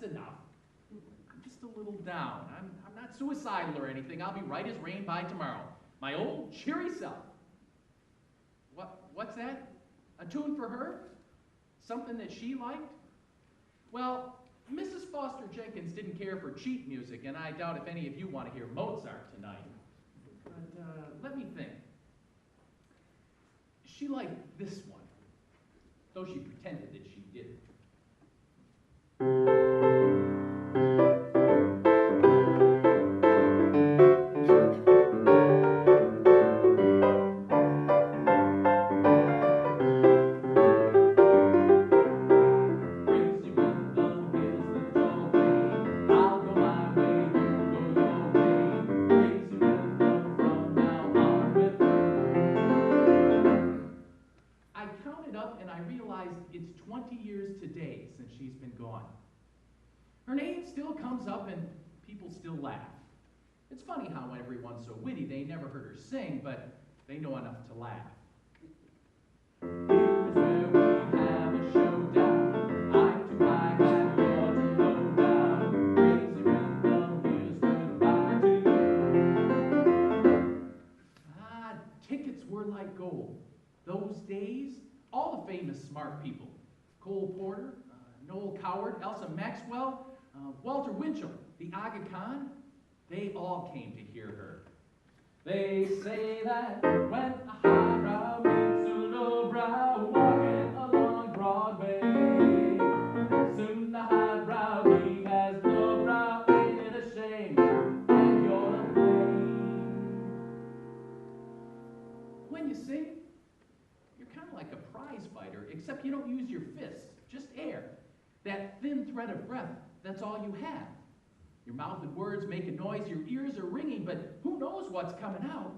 That's enough. I'm just a little down. I'm not suicidal or anything. I'll be right as rain by tomorrow. My old cheery self. What's that? A tune for her? Something that she liked? Well, Mrs. Foster Jenkins didn't care for cheap music, and I doubt if any of you want to hear Mozart tonight. But let me think. She liked this one, though she pretended that she didn't. It's 20 years today since she's been gone. Her name still comes up and people still laugh. It's funny how everyone's so witty they never heard her sing, but they know enough to laugh. Here's where we have a showdown. I'm too high and you're too low down. Crazy rhythm, here's goodbye to you. Ah, tickets were like gold. Those days, all the famous smart people, Cole Porter, Noel Coward, Elsa Maxwell, Walter Winchell, the Aga Khan, they all came to hear her. They say that when a highbrow meets a lowbrow walking along Broadway, soon the highbrow he has no brow, ain't it a shame, and you're to blame. When you sing, kind of like a prize fighter, except you don't use your fists, just air. That thin thread of breath, that's all you have. Your mouth and words make a noise, your ears are ringing, but who knows what's coming out?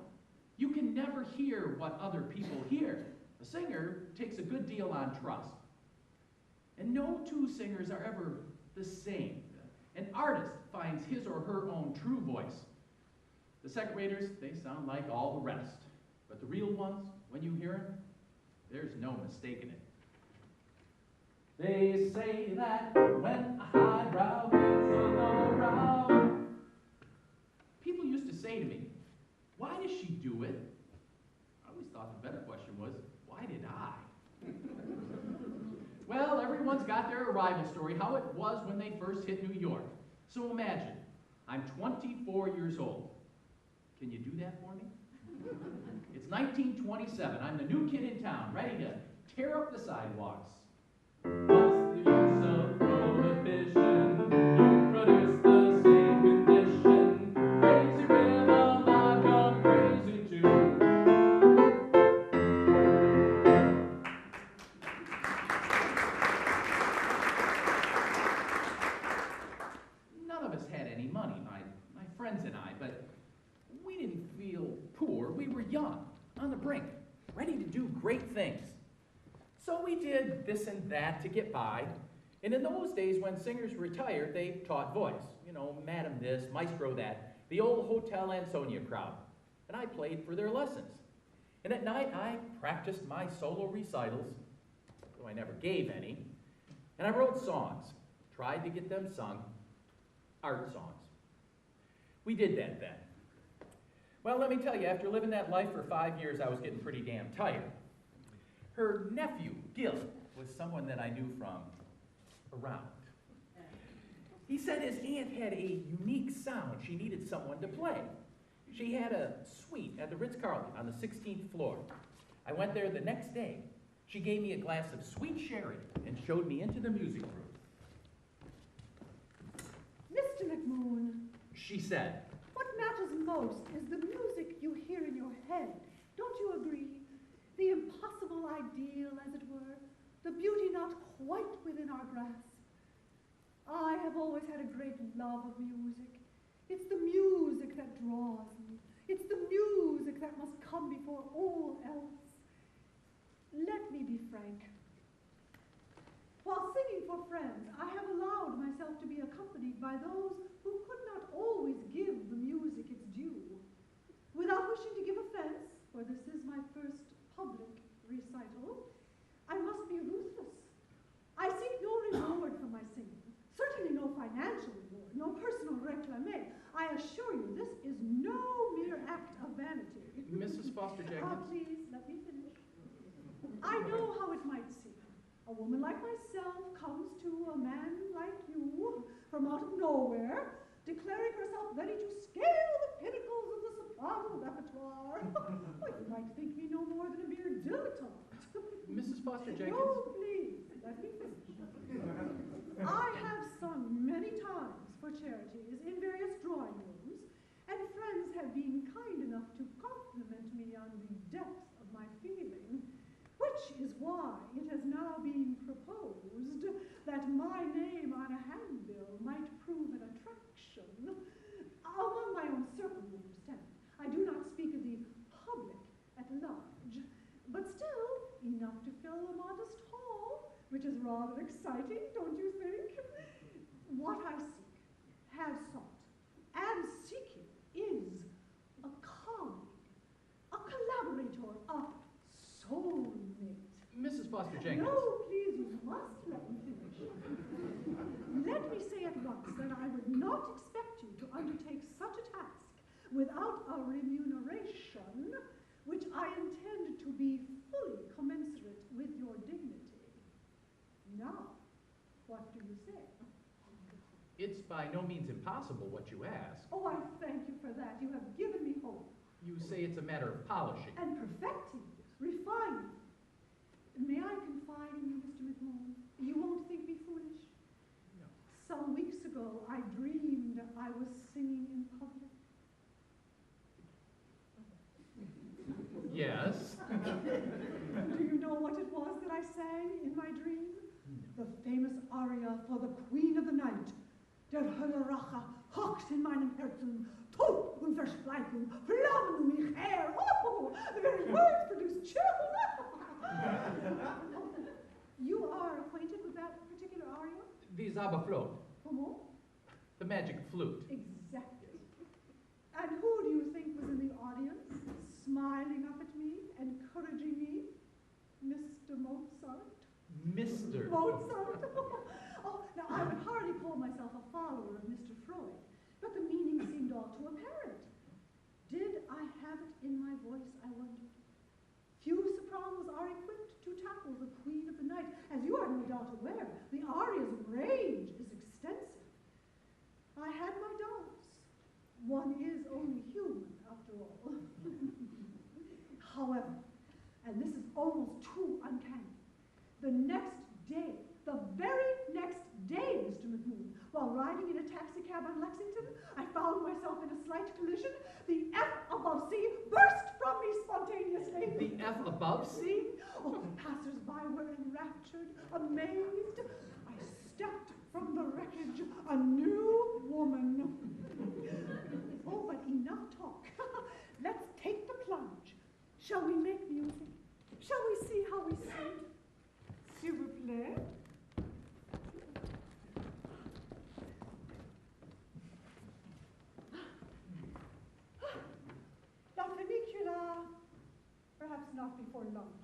You can never hear what other people hear. A singer takes a good deal on trust. And no two singers are ever the same. An artist finds his or her own true voice. The second raters, they sound like all the rest. But the real ones, when you hear them, there's no mistaking it. They say that when a highbrow meets a lowbrow. People used to say to me, why does she do it? I always thought the better question was, why did I? Well, everyone's got their arrival story, how it was when they first hit New York. So imagine, I'm 24 years old. Can you do that for me? It's 1927. I'm the new kid in town, ready to tear up the sidewalks. What's the use of prohibition? You produce the same condition. Crazy rhythm, I've gone crazy too. None of us had any money, my friends and I, but we didn't feel poor. We were young, on the brink, ready to do great things. So we did this and that to get by. And in those days, when singers retired, they taught voice. You know, Madam this, Maestro that, the old Hotel Ansonia crowd. And I played for their lessons. And at night, I practiced my solo recitals, though I never gave any. And I wrote songs, tried to get them sung, art songs. We did that then. Well, let me tell you, after living that life for 5 years, I was getting pretty damn tired. Her nephew, Gil, was someone that I knew from around. He said his aunt had a unique sound. She needed someone to play. She had a suite at the Ritz-Carlton on the 16th floor. I went there the next day. She gave me a glass of sweet sherry and showed me into the music room. Mr. McMoon, She said, what matters most is the music you hear in your head. Don't you agree? The impossible ideal, as it were, the beauty not quite within our grasp. I have always had a great love of music. It's the music that draws me. It's the music that must come before all else. Let me be frank. While singing for friends, I have allowed myself to be accompanied by those who could not always give the music its due. Without wishing to give offense, for this is my first public recital, I must be ruthless. I seek no reward for my singing, certainly no réclamer. I assure you, this is no mere act of vanity. Mrs. Foster Jenkins? Please, let me finish. I know how it might seem. A woman like myself comes to a man like you from out of nowhere, declaring herself ready to scale the pinnacles of the soprano repertoire. Well, you might think me no more than a mere dilettante. Mrs. Foster Jenkins? No, please, let me finish. I have sung many times for charities in various drawing rooms, and friends have been kind enough to compliment me on the depth of my feeling, which is why it has now been proposed that my name on a handbill might prove an attraction. Among my own circle, you understand. I do not speak of the public at large, but still enough to fill a modest hall, which is rather exciting, don't you think? What I seek, have sought, am seeking is a colleague, a collaborator, a soulmate. Mrs. Foster Jenkins? No, please, you must let me finish. Let me say at once that I would not expect you to undertake such a task without a remuneration, which I intend to be fully commensurate with your dignity. Now, what do you say? It's by no means impossible what you ask. Oh, I thank you for that. You have given me hope. You say it's a matter of polishing. And perfecting, refining. May I confide in you, Mr. McMahon? You won't think me foolish? No. Some weeks ago, I dreamed I was singing in public. Yes. Do you know what it was that I sang in my dream? The famous aria for the Queen of the Night. Der Hölle Rache hocht in meinem Herzen, tot und versprechen, flammen mich her. Oh, the very words produce chills. You are acquainted with that particular aria? The Zauberflöte. Comment? The magic flute. Exactly. And who do you think was in the audience, smiling up at me, encouraging me? Mr. Mozart. Mr. Mozart. Oh, now I would hardly call myself a follower of Mr. Freud, but the meaning seemed all too apparent. Did I have it in my voice, I wondered? Few sopranos are equipped to tackle the Queen of the Night. As you are no doubt aware, the aria's range is extensive. I had my doubts. One is only human, after all. However, and this is almost too uncanny, the next day, the very next day, Mr. McMoon, while riding in a taxicab on Lexington, I found myself in a slight collision. The F above C burst from me spontaneously. The F above C? Oh, passers-by were enraptured, amazed. I stepped from the wreckage, a new woman. Oh, but enough talk. Let's take the plunge. Shall we make music? Shall we see how we sing? S'il vous plaît. La funicula, perhaps not before lunch.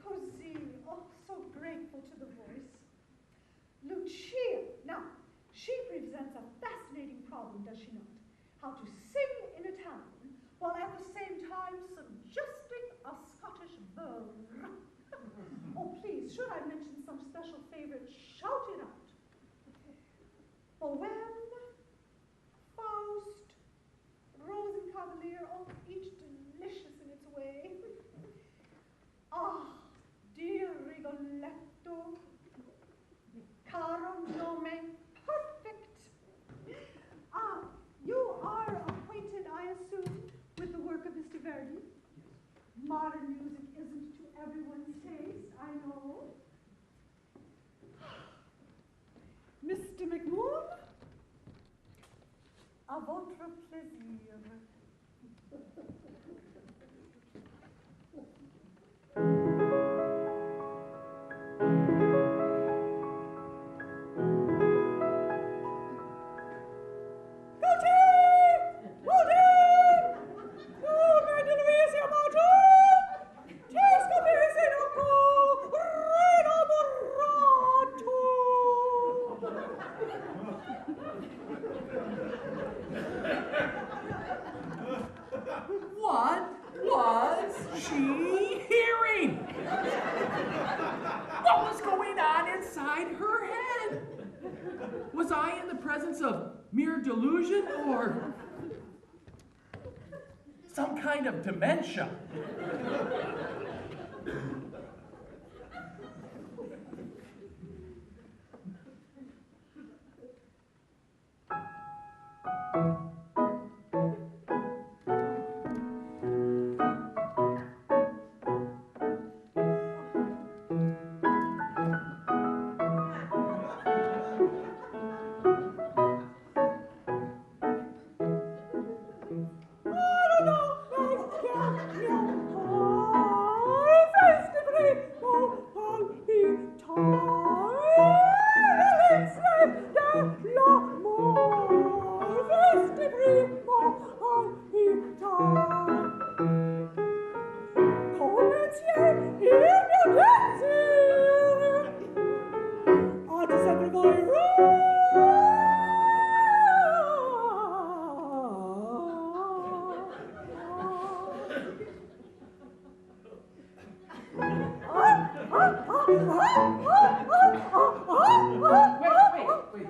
Così, oh, so grateful to the voice. Lucia, now, she presents a fascinating problem, does she not? How to sing in Italian, while at the same time suggesting a Scottish burr. Oh, please, should I mention some special favorite? Shout it out. Poème, Faust, Rosenkavalier, oh, each delicious in its way. Ah, dear Rigoletto, caro nome, perfect. Ah, you are acquainted, I assume, with the work of Mr. Verdi? Modern music isn't to everyone's taste, I know. Mr. McMoon, à votre plaisir. Was I in the presence of mere delusion or some kind of dementia? Wait,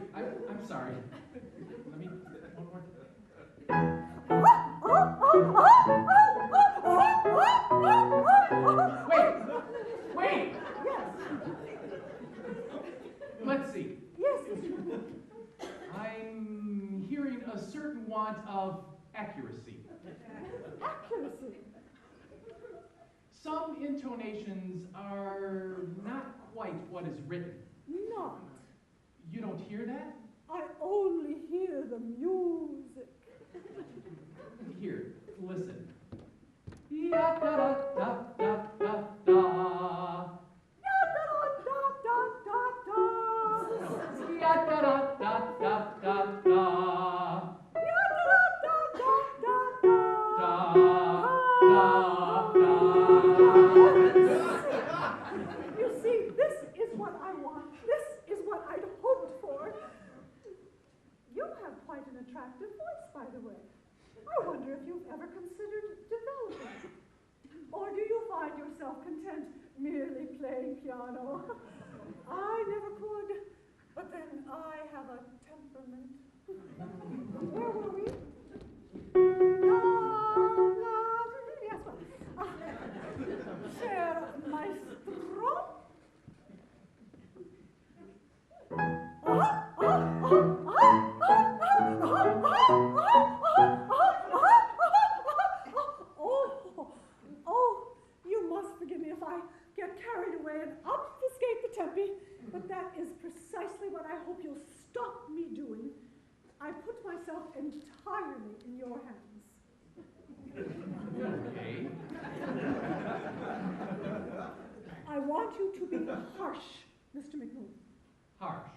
I'm sorry. Let me, one more. Wait! Yes. Let's see. Yes. I'm hearing a certain want of accuracy. Accuracy. Some intonations are not quite what is written. Not. You don't hear that? I only hear the music. Here, listen. Ya da da da da da da. Ya da da da da da. Ya da da da da da da. Ya da da da da da. Da da. You see, this is what I want. This is what I'd hoped for. You have quite an attractive voice, by the way. I wonder if you've ever considered developing it. Or do you find yourself content merely playing piano? I never could, but then I have a temperament. Where were we? Yes, well, Cher maestro. Oh, you must forgive me if I get carried away and obfuscate the tempi, but that is precisely what I hope you'll stop me doing. I put myself entirely in your hands. Okay. I want you to be harsh, Mr. McMoon. Harsh.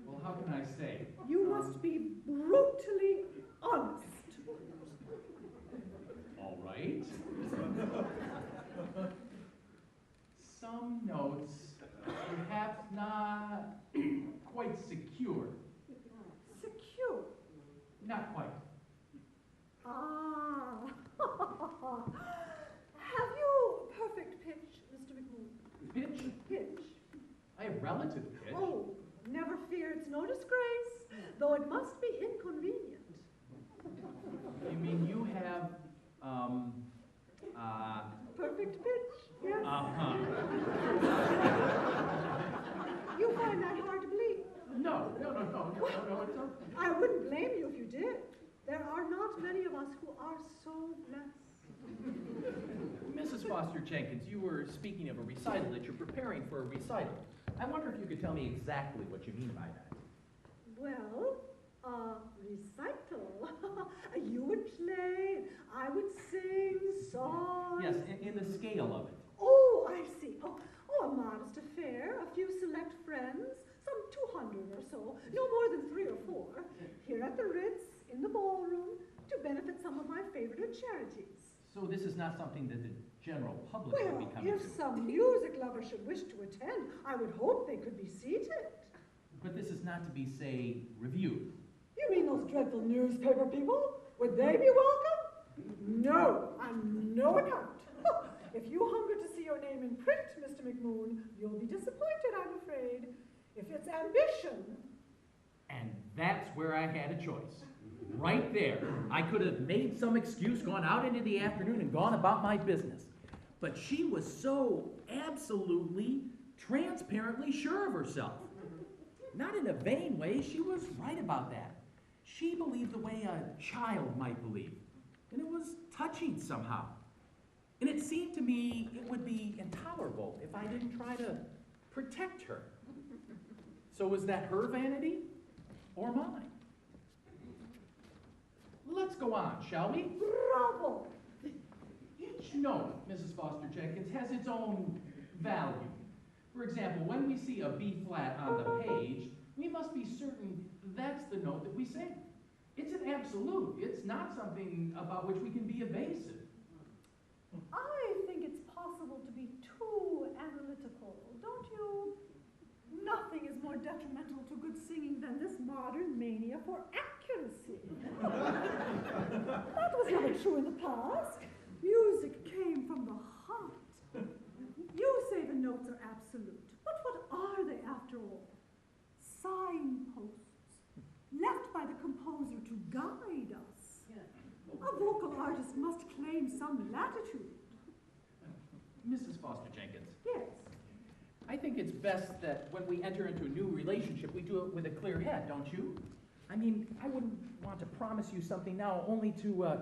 Well, how can I say? You must be brutally honest. All right. Some notes, perhaps not quite secure. Secure. Not quite. Ah. Have you perfect pitch, Mr. McMoon? Pitch? Pitch. I have relative pitch. Oh, never fear, it's no disgrace, though it must be inconvenient. You mean you have, Perfect pitch, yes. uh-huh. You find that hard to believe? No, it's okay. I wouldn't blame you if you did. There are not many of us who are so blessed. Mrs. Foster Jenkins, you were speaking of a recital that you're preparing for a recital. I wonder if you could tell me exactly what you mean by that. Well, recital. You would play, I would sing songs. Yes, in the scale of it. Oh, I see. Oh, a modest affair, a few select friends, some 200 or so, no more than 3 or 4, here at the Ritz, in the ballroom, to benefit some of my favorite charities. So this is not something that the general public would be Well, coming if to. some music lover should wish to attend, I would hope they could be seated. But this is not to be, say, reviewed. You mean those dreadful newspaper people? Would they be welcome? No, on no account. If you hunger to see your name in print, Mr. McMoon, you'll be disappointed, I'm afraid. If it's ambition. And that's where I had a choice. Right there. I could have made some excuse, gone out into the afternoon, and gone about my business. But she was so absolutely, transparently sure of herself. Not in a vain way, she was right about that. She believed the way a child might believe. And it was touching somehow. And it seemed to me it would be intolerable if I didn't try to protect her. So was that her vanity or mine? Let's go on, shall we? Bravo! Each note, Mrs. Foster Jenkins, has its own value. For example, when we see a B flat on the page, we must be certain that's the note that we sing. It's an absolute. It's not something about which we can be evasive. I think it's possible to be too analytical, don't you? Nothing is more detrimental to good singing than this modern mania for accuracy. That was never true in the past. Music came from the heart. You say the notes are absolute, but what are they after all? Signposts, left by the composer to guide us. A vocal artist must claim some latitude. Mrs. Foster Jenkins. Yes. I think it's best that when we enter into a new relationship, we do it with a clear head, don't you? I mean, I wouldn't want to promise you something now only to,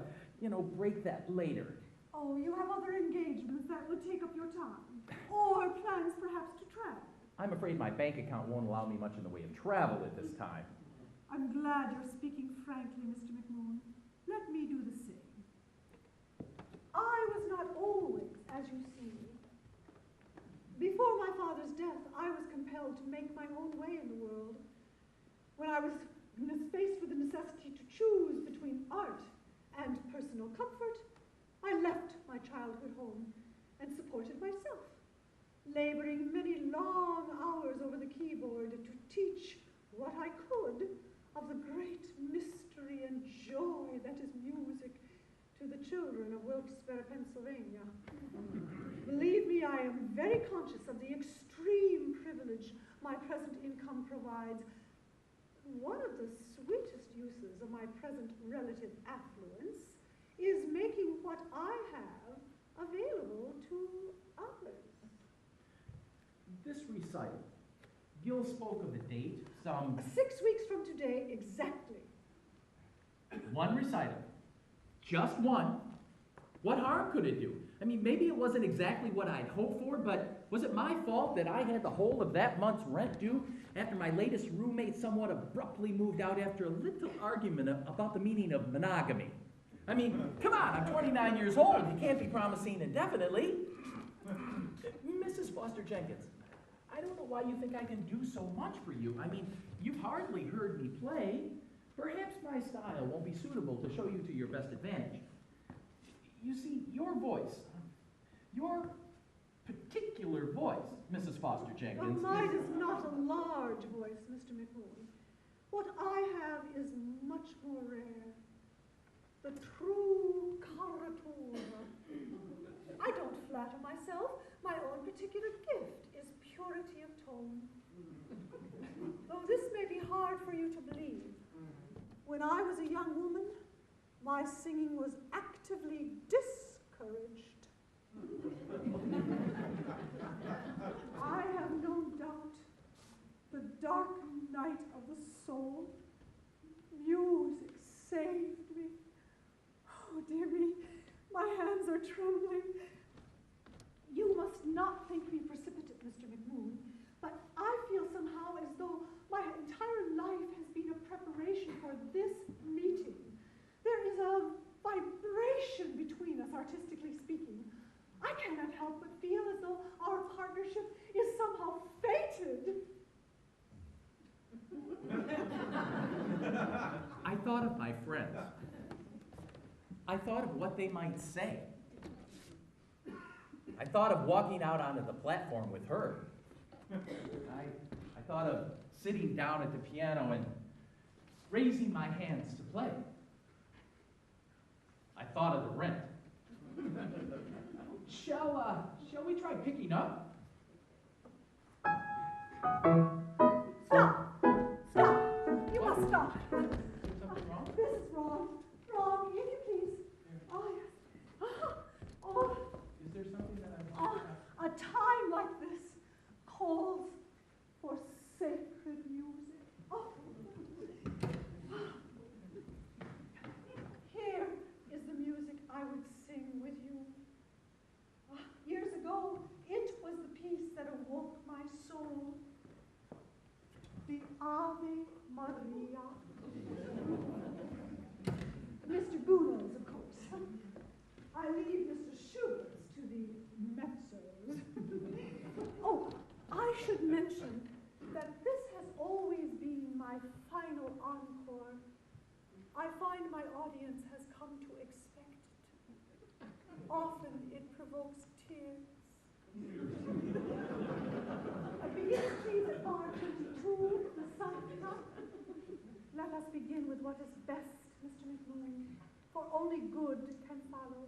break that later. Oh, you have other engagements that would take up your time. Or plans perhaps to travel. I'm afraid my bank account won't allow me much in the way of travel at this time. I'm glad you're speaking frankly, Mr. McMoon. Let me do the same. I was not always as you see me. Before my father's death, I was compelled to make my own way in the world. When I was faced with the necessity to choose between art and personal comfort, I left my childhood home and supported myself, laboring many long hours over the keyboard to teach what I could of the great mystery and joy that is music to the children of Wilkes-Barre, Pennsylvania. Believe me, I am very conscious of the extreme privilege my present income provides. One of the sweetest uses of my present relative affluence is making what I have available to others. This recital, Gil spoke of the date, 6 weeks from today, exactly. One recital. Just one. What harm could it do? I mean, maybe it wasn't exactly what I'd hoped for, but was it my fault that I had the whole of that month's rent due after my latest roommate somewhat abruptly moved out after a little argument about the meaning of monogamy? I mean, come on, I'm 29 years old. You can't be promising indefinitely. Mrs. Foster Jenkins, I don't know why you think I can do so much for you. I mean, you've hardly heard me play. Perhaps my style won't be suitable to show you to your best advantage. You see, your voice, your particular voice, Mrs. Foster Jenkins. Well, mine is not a large voice, Mr. McMoon. What I have is much more rare. The true caratura. I don't flatter myself. My own particular gift is purity of tone. Though this may be hard for you to believe, when I was a young woman, my singing was actively discouraged. I have no doubt the dark night of the soul. Music saved me. Oh, dear me, my hands are trembling. You must not think me precipitate, Mr. McMoon, but I feel somehow as though my entire life has been a preparation for this meeting. There is a vibration between us, artistically speaking. I cannot help but feel as though our partnership is somehow fated. I thought of my friends. I thought of what they might say. I thought of walking out onto the platform with her. I thought of sitting down at the piano and raising my hands to play. I thought of the rent. Shall we try picking up? Ave Maria. Mr. Gounod's, of course. I leave Mr. Schubert's to the mezzos. Oh, I should mention that this has always been my final encore. I find my audience has come to expect it. Often it provokes tears. Begin, please, at bar 22, the Salta. Let us begin with what is best, Mr. McMoon, for only good can follow.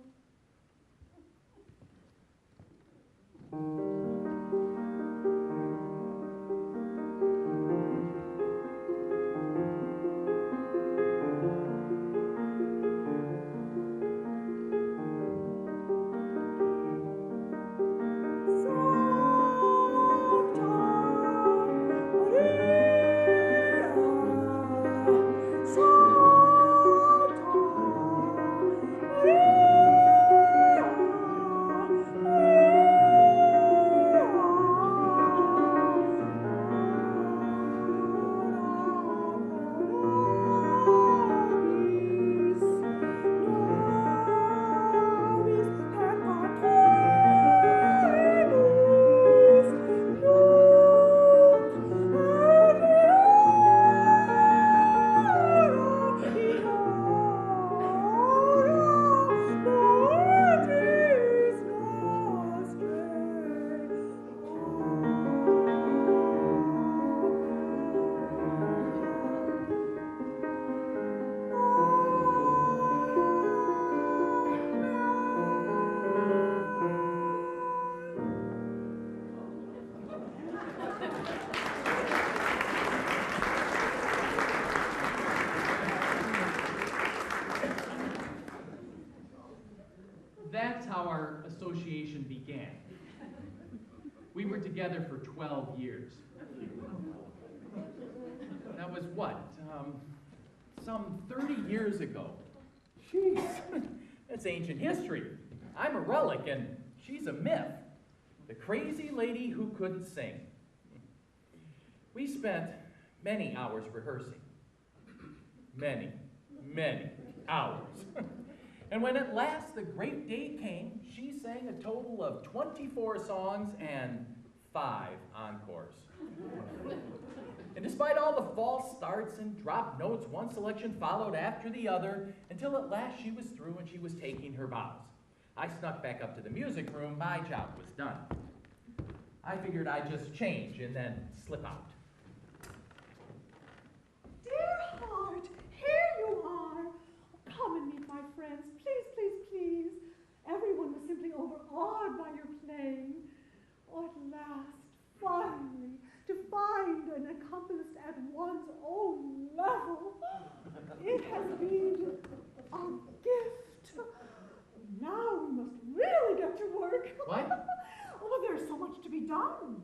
That's how our association began. We were together for 12 years. That was what? Some 30 years ago. Jeez, that's ancient history. I'm a relic and she's a myth. The crazy lady who couldn't sing. We spent many hours rehearsing. Many, many hours. And when at last the great day came, she sang a total of 24 songs and 5 encores. And despite all the false starts and dropped notes, one selection followed after the other, until at last she was through and she was taking her bows. I snuck back up to the music room. My job was done. I figured I'd just change and then slip out. Dear heart, here you are. Come and meet my friends. Please, please, please. Everyone was simply overawed by your playing. Oh, at last, finally, to find an accompanist at one's own level. It has been a gift. Now we must really get to work. What? Oh, there's so much to be done.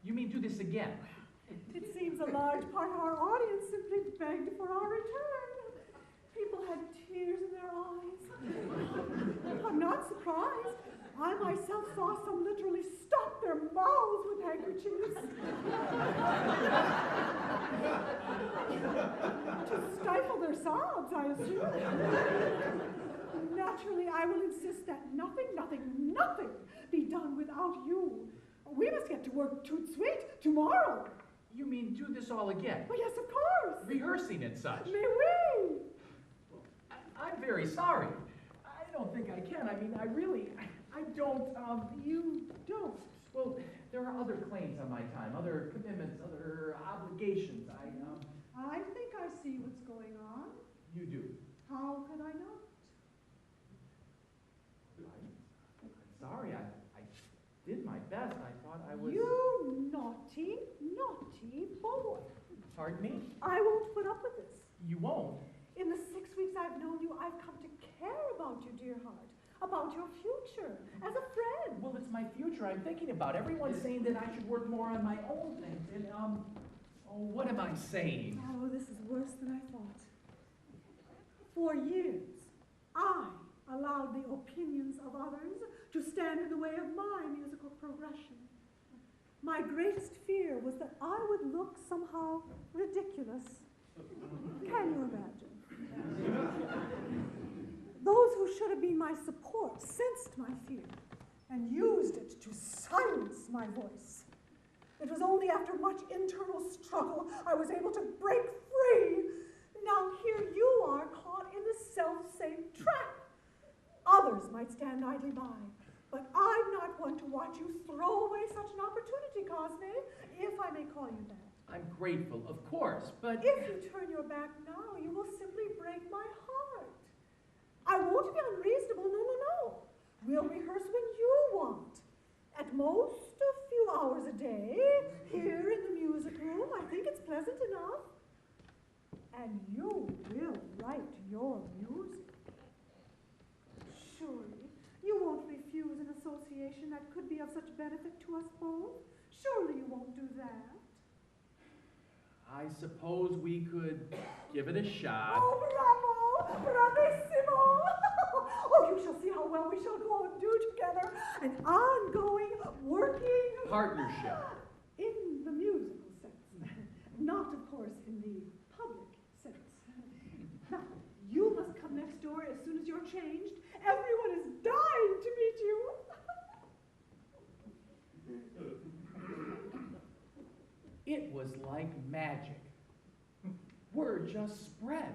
You mean do this again? It seems a large part of our audience simply begged for our return. People had tears in their eyes. I'm not surprised. I myself saw some literally stop their mouths with handkerchiefs. To stifle their sobs, I assume. Naturally, I will insist that nothing be done without you. We must get to work toot sweet tomorrow. You mean do this all again? Oh, yes, of course. Rehearsing and such? May we? I'm very sorry. I don't think I can. I mean, I don't, You don't. well, there are other claims on my time, other commitments, other obligations. I think I see what's going on. You do. How could I not? I'm sorry, I did my best. I thought I was... You naughty, naughty boy. Pardon me? I won't put up with this. You won't? In the 6 weeks I've known you, I've come to care about you, dear heart, about your future, as a friend. Well, it's my future I'm thinking about. Everyone's saying that I should work more on my own things. And, oh, what am I saying? Oh, this is worse than I thought. For years, I allowed the opinions of others to stand in the way of my musical progression. My greatest fear was that I would look somehow ridiculous. Can you imagine? Those who should have been my support sensed my fear and used it to silence my voice. It was only after much internal struggle I was able to break free. Now here you are caught in the self-same trap. Others might stand idly by, but I'm not one to watch you throw away such an opportunity, Cosme, if I may call you that. I'm grateful, of course, but... If you turn your back now, you will simply break my heart. I won't be unreasonable, no. We'll rehearse when you want. At most, a few hours a day, here in the music room. I think it's pleasant enough. And you will write your music. Surely, you won't refuse an association that could be of such benefit to us both. Surely you won't do that. I suppose we could give it a shot. Oh, bravo! Bravissimo! Oh, you shall see how well we shall go and do together. An ongoing, working... Partnership. In the musical sense. Not, of course, in the public sense. Now, you must come next door as soon as you're changed. Everyone is dying to meet you. It was like magic. Word just spread.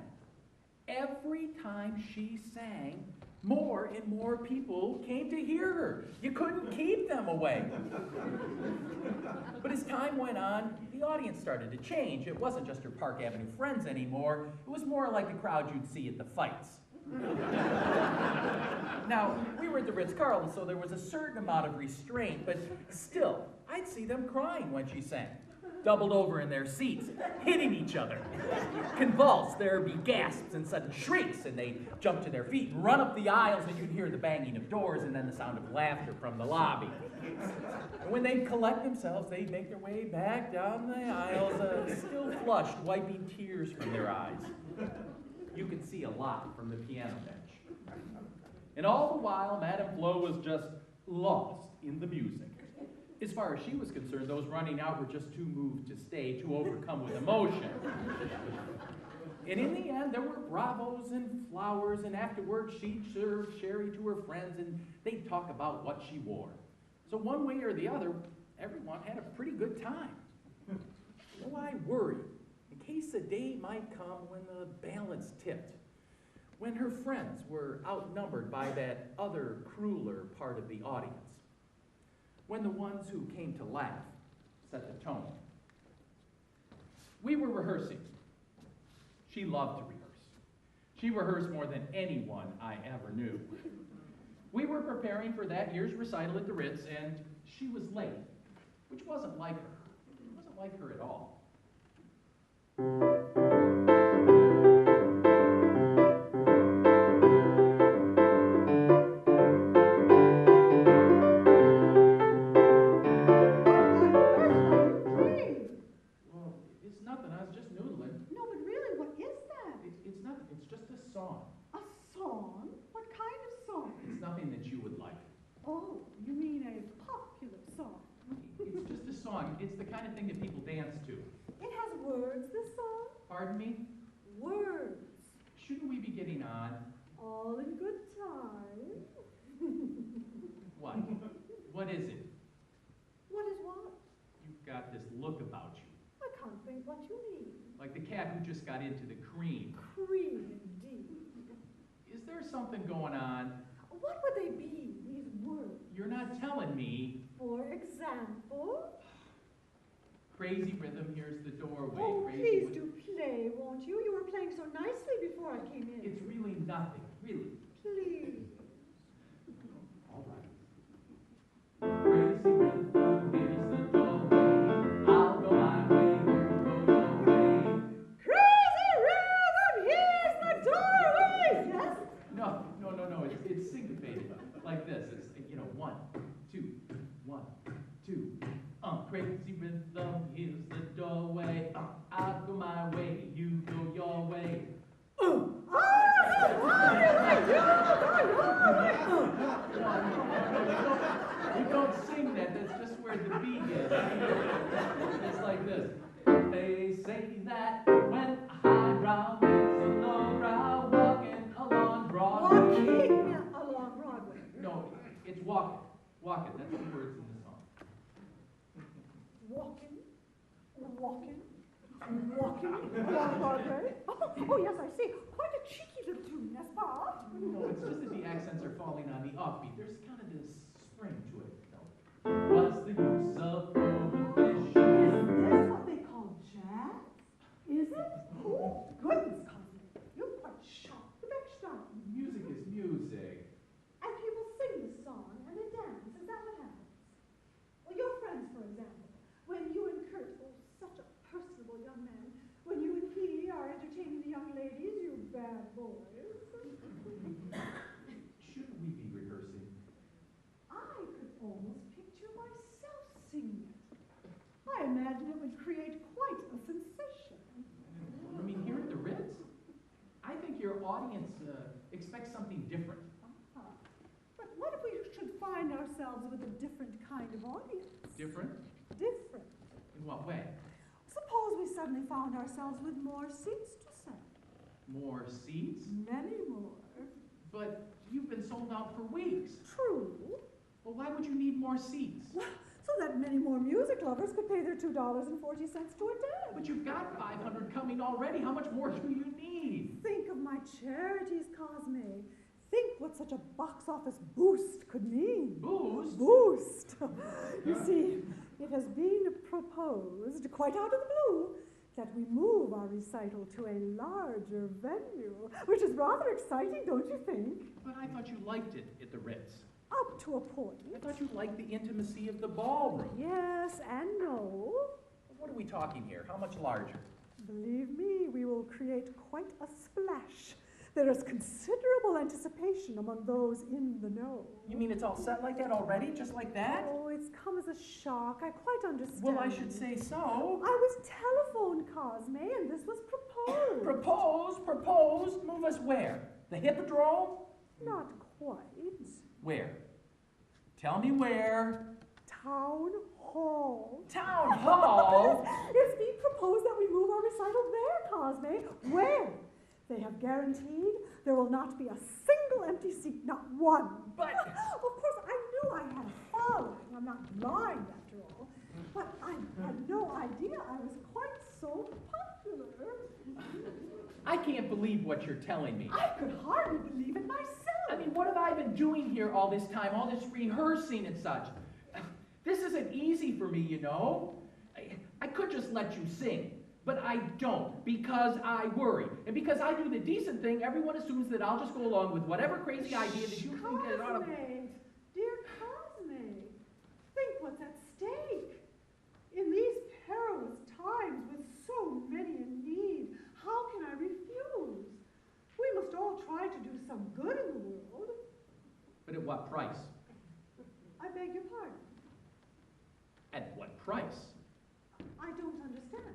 Every time she sang, more and more people came to hear her. You couldn't keep them away. But as time went on, the audience started to change. It wasn't just her Park Avenue friends anymore. It was more like the crowd you'd see at the fights. Now, we were at the Ritz-Carlton, so there was a certain amount of restraint, but still, I'd see them crying when she sang. Doubled over in their seats, hitting each other. Convulsed, there'd be gasps and sudden shrieks, and they'd jump to their feet and run up the aisles, and you'd hear the banging of doors and then the sound of laughter from the lobby. And when they'd collect themselves, they'd make their way back down the aisles, still flushed, wiping tears from their eyes. You could see a lot from the piano bench. And all the while, Madame Flo was just lost in the music. As far as she was concerned, those running out were just too moved to stay, too overcome with emotion. And in the end, there were bravos and flowers, and afterwards she'd serve sherry to her friends, and they'd talk about what she wore. So one way or the other, everyone had a pretty good time. So I worried, in case a day might come when the balance tipped, when her friends were outnumbered by that other, crueler part of the audience. When the ones who came to laugh set the tone. We were rehearsing. She loved to rehearse. She rehearsed more than anyone I ever knew. We were preparing for that year's recital at the Ritz, and she was late, which wasn't like her. It wasn't like her at all. Song. A song? What kind of song? It's nothing that you would like. Oh, you mean a popular song? It's just a song. It's the kind of thing that people dance to. It has words, this song? Pardon me? Words. Shouldn't we be getting on? All in good time. What? What is it? What is what? You've got this look about you. I can't think what you mean. Like the cat who just got into the cream. Cream, indeed. Is there something going on? What would they be, these words? You're not telling me. For example? Crazy rhythm, here's the doorway. Oh, Crazy please do play, won't you? You were playing so nicely before I came in. It's really nothing, really. Please. All right. Crazy rhythm, here's the doorway. I'll go my way, you go your way. Crazy rhythm, here's the doorway! Yes? No. It's syncopated like this. It's, 1, 2, 1, 2. Crazy rhythm, here's the doorway. I'll go my way, you go your way. You don't sing that. That's just where the beat is. say that when a highbrow meets a lowbrow walking along Broadway. Walking along Broadway. No, it's walking. Walking, that's the words in the song. Walking along Broadway. Oh, yes, I see. Quite a cheeky little tune, n'est-ce pas? No, it's just that the accents are falling on the offbeat. There's kind of this spring to it. No. What's the use of prohibition? Is this what they call jazz? Is it? Oh, goodness, Cosmo. You're quite sharp. The Bechstein. Music is music. And people sing the song and they dance. Is that what happens? Well, your friends, for example, when you and Kurt, oh, such a personable young man, when you and he are entertaining the young ladies, you bad boys. Shouldn't we be rehearsing? I could almost picture myself singing it. I imagine it would create quite a sensation. I mean, here at the Ritz, I think your audience expects something different. But what if we should find ourselves with a different kind of audience? Different? Different. In what way? Suppose we suddenly found ourselves with more seats to sell. More seats? Many more. But you've been sold out for weeks. True. Well, why would you need more seats? So that many more music lovers could pay their $2.40 to attend. But you've got 500 coming already. How much more do you need? Think of my charities, Cosme. Think what such a box office boost could mean. Boost? Boost. You see, it has been proposed, quite out of the blue, that we move our recital to a larger venue, which is rather exciting, don't you think? But I thought you liked it at the Ritz. Up to a point. I thought you liked the intimacy of the ballroom. Yes and no. What are we talking here? How much larger? Believe me, we will create quite a splash. There is considerable anticipation among those in the know. You mean it's all set like that already? Just like that? Oh, it's come as a shock. I quite understand. Well, I should say so. I was telephoned, Cosme, and this was proposed. Proposed? Move us where? The Hippodrome? Not quite. Where? Tell me where. Town Hall. Town Hall? It's been proposed that we move our recital there, Cosme. Where? They have guaranteed there will not be a single empty seat, not one. But... Of course, I knew I had a following. I'm not blind, after all. But I had no idea I was quite so popular. I can't believe what you're telling me. I could hardly believe it myself. I mean, what have I been doing here all this time, all this rehearsing and such? This isn't easy for me, you know. I could just let you sing, but I don't, because I worry. And because I do the decent thing, everyone assumes that I'll just go along with whatever crazy idea that you think is out of... Dear Cosme, think what's at stake. In these perilous times with so many in need, how can I refuse? We must all try to do some good in the world. But at what price? I beg your pardon. At what price? I don't understand.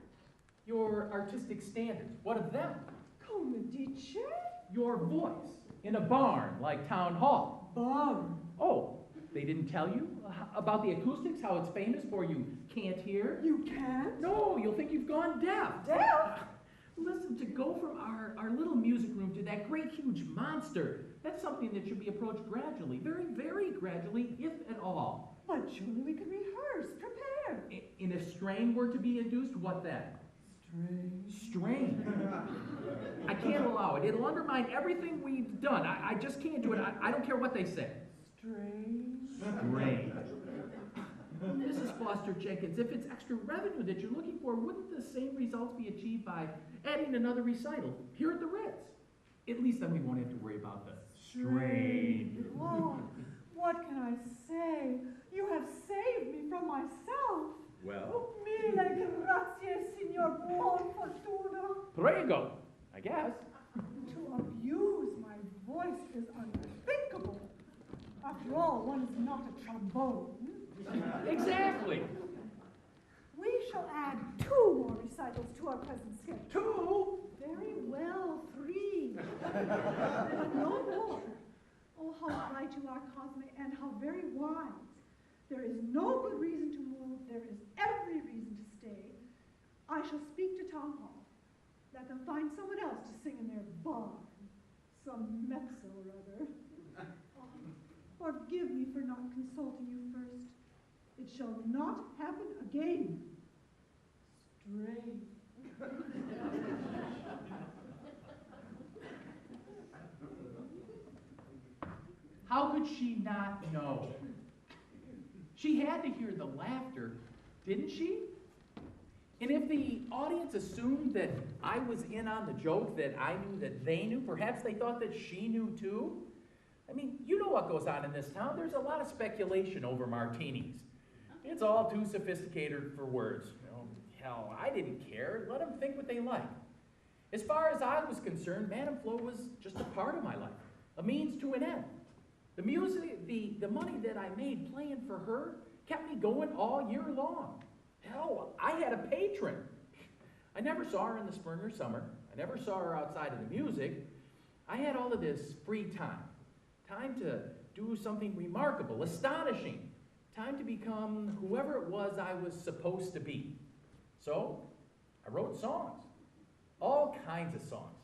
Your artistic standards, what of them? Come dice? Your voice, in a barn like Town Hall. Barn? Oh, they didn't tell you about the acoustics, how it's famous for you can't hear? You can't? No, you'll think you've gone deaf. Deaf? Listen, to go from our little music room to that great huge monster, that's something that should be approached gradually, very, very gradually, if at all. But surely we can rehearse, prepare. And if strain were to be induced, what then? Strain? I can't allow it. It'll undermine everything we've done. I just can't do it. I don't care what they say. Strain. Mrs. Foster Jenkins, if it's extra revenue that you're looking for, wouldn't the same results be achieved by adding another recital here at the Ritz? At least then we won't have to worry about the strain. Oh, what can I say? You have saved me from myself. Well? Oh, mille grazie, signor buon fortuna. Prego, I guess. To abuse my voice is unthinkable. After all, one is not a trombone. Exactly. We shall add 2 more recitals to our present schedule. 2? Very well, 3. But no more. Oh, how right you are, Cosme, and how very wise. There is no good reason to move. There is every reason to stay. I shall speak to town hall. Let them find someone else to sing in their barn. Some mezzo or other. Forgive me for not consulting you first. It shall not happen again. Stray. How could she not know? She had to hear the laughter, didn't she? And if the audience assumed that I was in on the joke, that I knew that they knew, perhaps they thought that she knew too. I mean, you know what goes on in this town. There's a lot of speculation over martinis. It's all too sophisticated for words. You know, hell, I didn't care. Let them think what they like. As far as I was concerned, Madame Flo was just a part of my life, a means to an end. The music, the money that I made playing for her kept me going all year long. Hell, I had a patron. I never saw her in the spring or summer. I never saw her outside of the music. I had all of this free time. Time to do something remarkable, astonishing. Time to become whoever it was I was supposed to be. So, I wrote songs. All kinds of songs.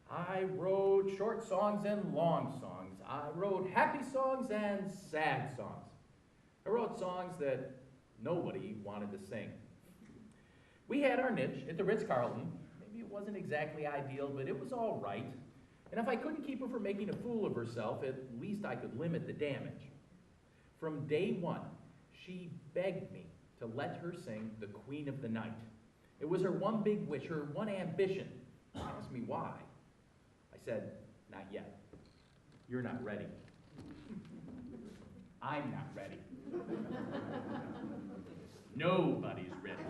I wrote short songs and long songs. I wrote happy songs and sad songs. I wrote songs that nobody wanted to sing. We had our niche at the Ritz-Carlton. Maybe it wasn't exactly ideal, but it was all right. And if I couldn't keep her from making a fool of herself, at least I could limit the damage. From day one, she begged me to let her sing the Queen of the Night. It was her one big wish, her one ambition. She asked me why. I said, not yet. You're not ready. I'm not ready. Nobody's ready.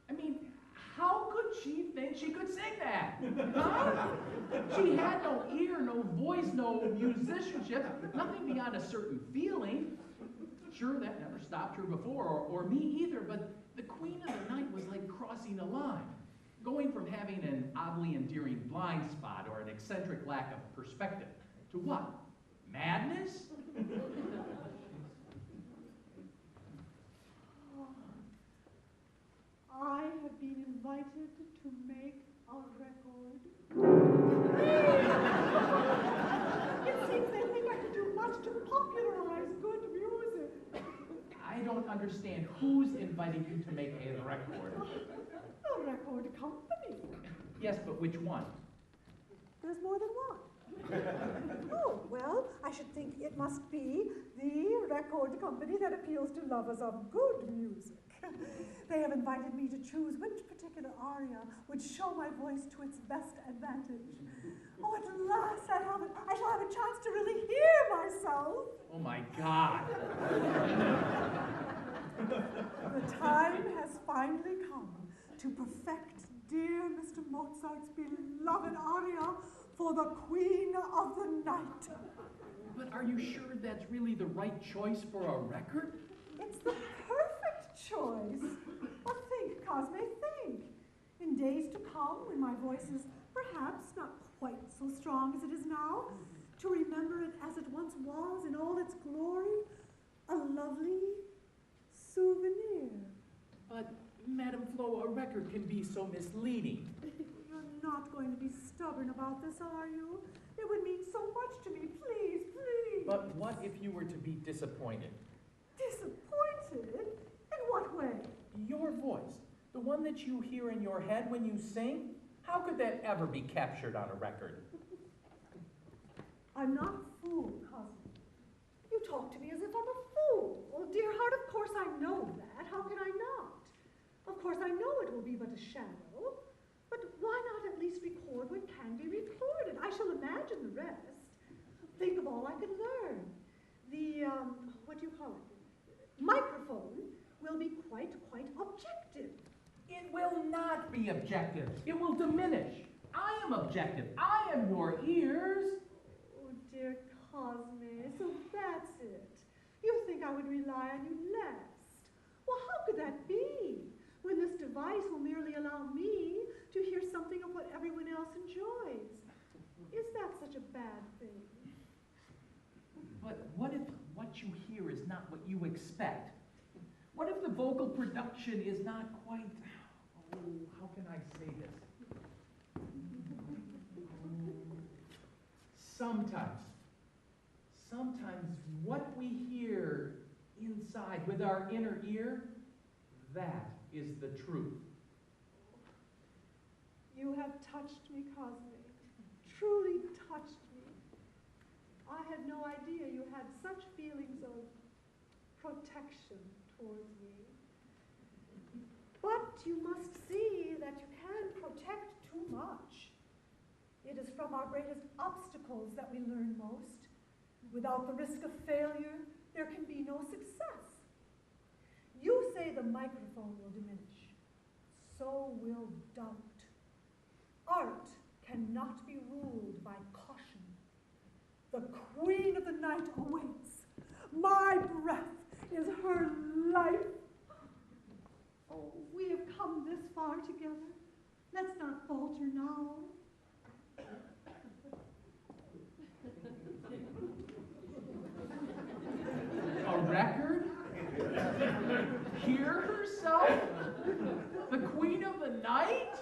I mean, how could she think she could sing that? Huh? She had no ear, no voice, no musicianship, nothing beyond a certain feeling. Sure, that never stopped her before, or me either, but the Queen of the Night was like crossing a line, going from having an oddly endearing blind spot or an eccentric lack of perspective to what? Madness? I have been invited to make a record. It seems they think I can do much to popularize good music. I don't understand who's inviting you to make a record. A record company. Yes, but which one? There's more than one. Oh, well, I should think it must be the record company that appeals to lovers of good music. They have invited me to choose which particular aria would show my voice to its best advantage. Oh, at last I shall have a chance to really hear myself. Oh my God. The time has finally come to perfect dear Mr. Mozart's beloved aria for the Queen of the Night. But are you sure that's really the right choice for a record? It's the perfect choice. But think, Cosme, think. In days to come, when my voice is perhaps not quite so strong as it is now, to remember it as it once was in all its glory, a lovely souvenir. But, Madame Flo, a record can be so misleading. You're not going to be stubborn about this, are you? It would mean so much to me. Please, please. But what if you were to be disappointed? Disappointed? In what way? Your voice, the one that you hear in your head when you sing, how could that ever be captured on a record? I'm not a fool, Cosme. You talk to me as if I'm a fool. Oh, dear heart, of course I know that. How can I not? Of course I know it will be but a shadow. But why not at least record what can be recorded? I shall imagine the rest. Think of all I could learn. The, what do you call it? Microphone will be quite objective. It will not be objective. It will diminish. I am objective. I am your ears. Oh, dear Cosme, so that's it. You think I would rely on you less. Well, how could that be, when this device will merely allow me to hear something of what everyone else enjoys? Is that such a bad thing? But what if what you hear is not what you expect? What if the vocal production is not quite, oh, how can I say this? Sometimes what we hear inside with our inner ear, that is the truth. You have touched me, Cosme. Truly touched me. I had no idea you had such feelings of protection towards me. But you must see that you can protect too much. It is from our greatest obstacles that we learn most. Without the risk of failure, there can be no success. You say the microphone will diminish. So will doubt. Art cannot be ruled by caution. The queen of the night awaits. My breath is her life. Oh, we have come this far together. Let's not falter now. A record? Hear herself? The queen of the night?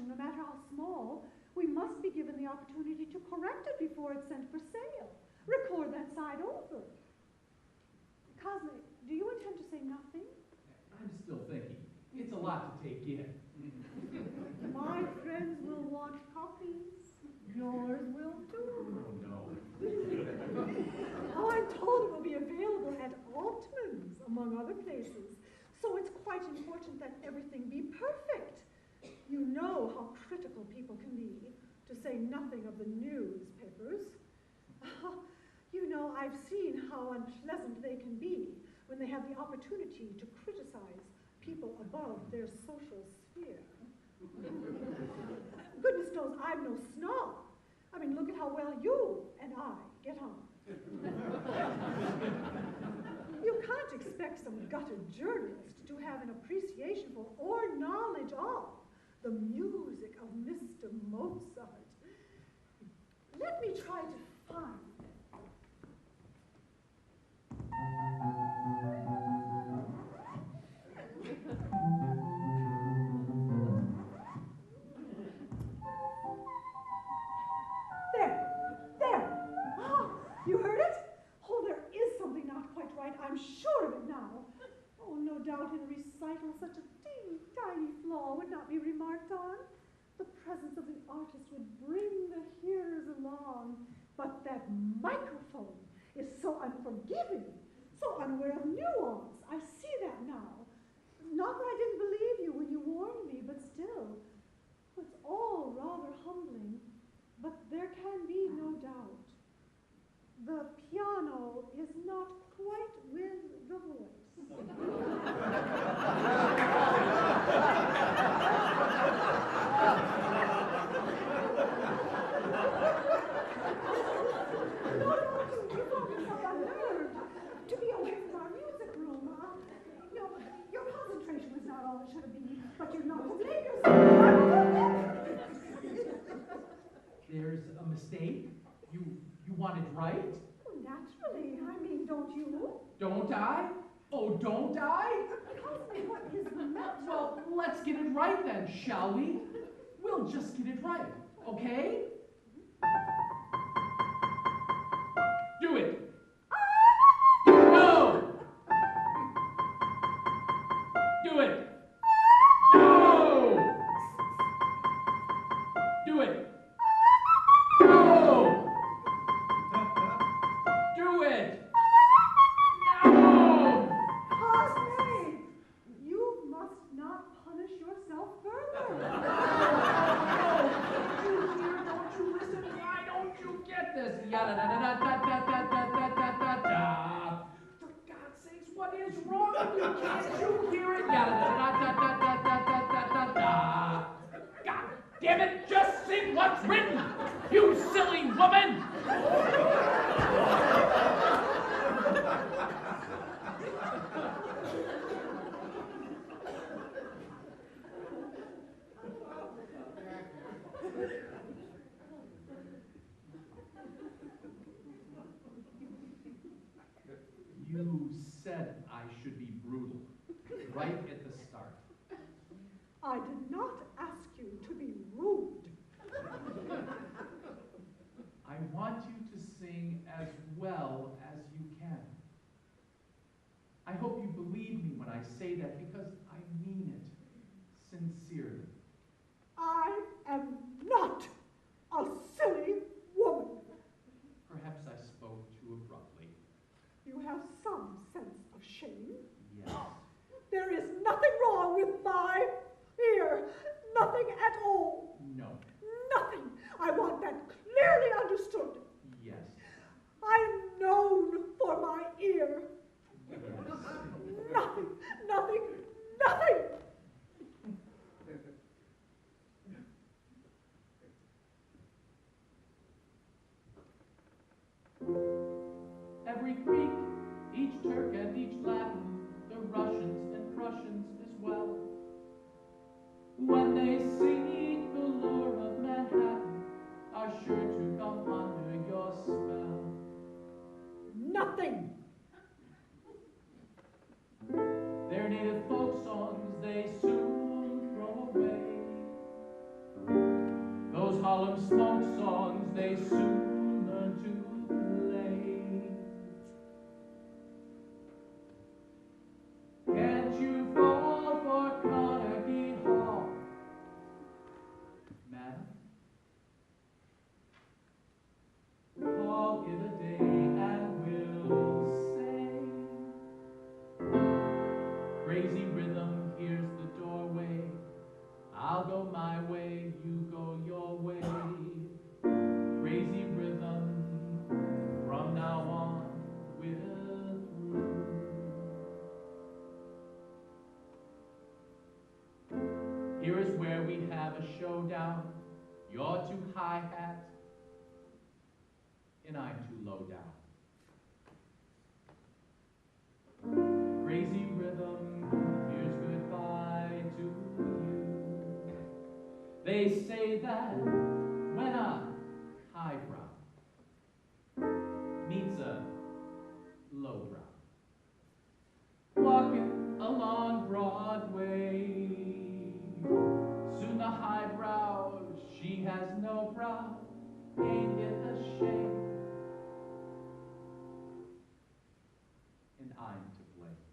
No matter how small, we must be given the opportunity to correct it before it's sent for sale. Record that side over. Cosme, do you intend to say nothing? I'm still thinking. It's a lot to take in. My friends will want copies. Yours will too. Oh, no. Oh, I'm told it will be available at Altman's, among other places. So it's quite important that everything be perfect. You know how critical people can be, to say nothing of the newspapers. You know, I've seen how unpleasant they can be when they have the opportunity to criticize people above their social sphere. Goodness knows I'm no snob. I mean, look at how well you and I get on. You can't expect some gutted journalist to have an appreciation for or knowledge of the music of Mr. Mozart. Let me try to find There! Ah, you heard it? Oh, there is something not quite right. I'm sure of it now. Oh, no doubt in a recital such a tiny flaw would not be remarked on. The presence of the artist would bring the hearers along. But that microphone is so unforgiving, so unaware of nuance. I see that now. Not that I didn't believe you when you warned me, but still, it's all rather humbling. But there can be no doubt. The piano is not quite with the voice. No, not all it should have been, but you're not to blame yourself. There's a mistake? You want it right? Naturally, I mean, don't you? Don't I? Oh, don't I? Cosme, what is the matter? Well, let's get it right then, shall we? We'll just get it right, okay? Do it. No! Do it. No! Do it. No! Do it. No! Cosme, you must not punish yourself further. Don't you listen? Why don't you get this? Yada da da da da da da da da da da. For God's sakes, what is wrong with you? Can't you hear it? Yada da da da da da da da da da. God damn it! Just sing what's written, you silly woman! You said I should be brutal, right at the start. I did not ask you to be rude. I want you to sing as well as you can. I hope you believe me when I say that because I mean it sincerely. I am not a silly woman. Perhaps I spoke too abruptly. You have some sense of shame. Yes. There is nothing wrong with my ear. Nothing at all. No. Nothing. I want that clearly understood. Yes. I'm known for my ear. Yes. Nothing, nothing, nothing. Every Greek, each Turk and each Latin, the Russians and Prussians as well. When they seek the lure of Manhattan, are sure to come under your spell. Nothing. Their native folk songs they soon throw away. Those Harlem smoke songs they soon learn to play. Can't you fall for Carnegie Hall, madam? Call it a day and we'll say, crazy rhythm, here's the doorway. I'll go my way, you go your way. Crazy rhythm, from now on, we're through. Here is where we have a showdown. You're too high-hat, and I'm too low down. Crazy rhythm, here's goodbye to you. They say that when a highbrow meets a lowbrow, walking along Broadway, soon the highbrow, she has no brow, ain't it a shame? And I'm to blame.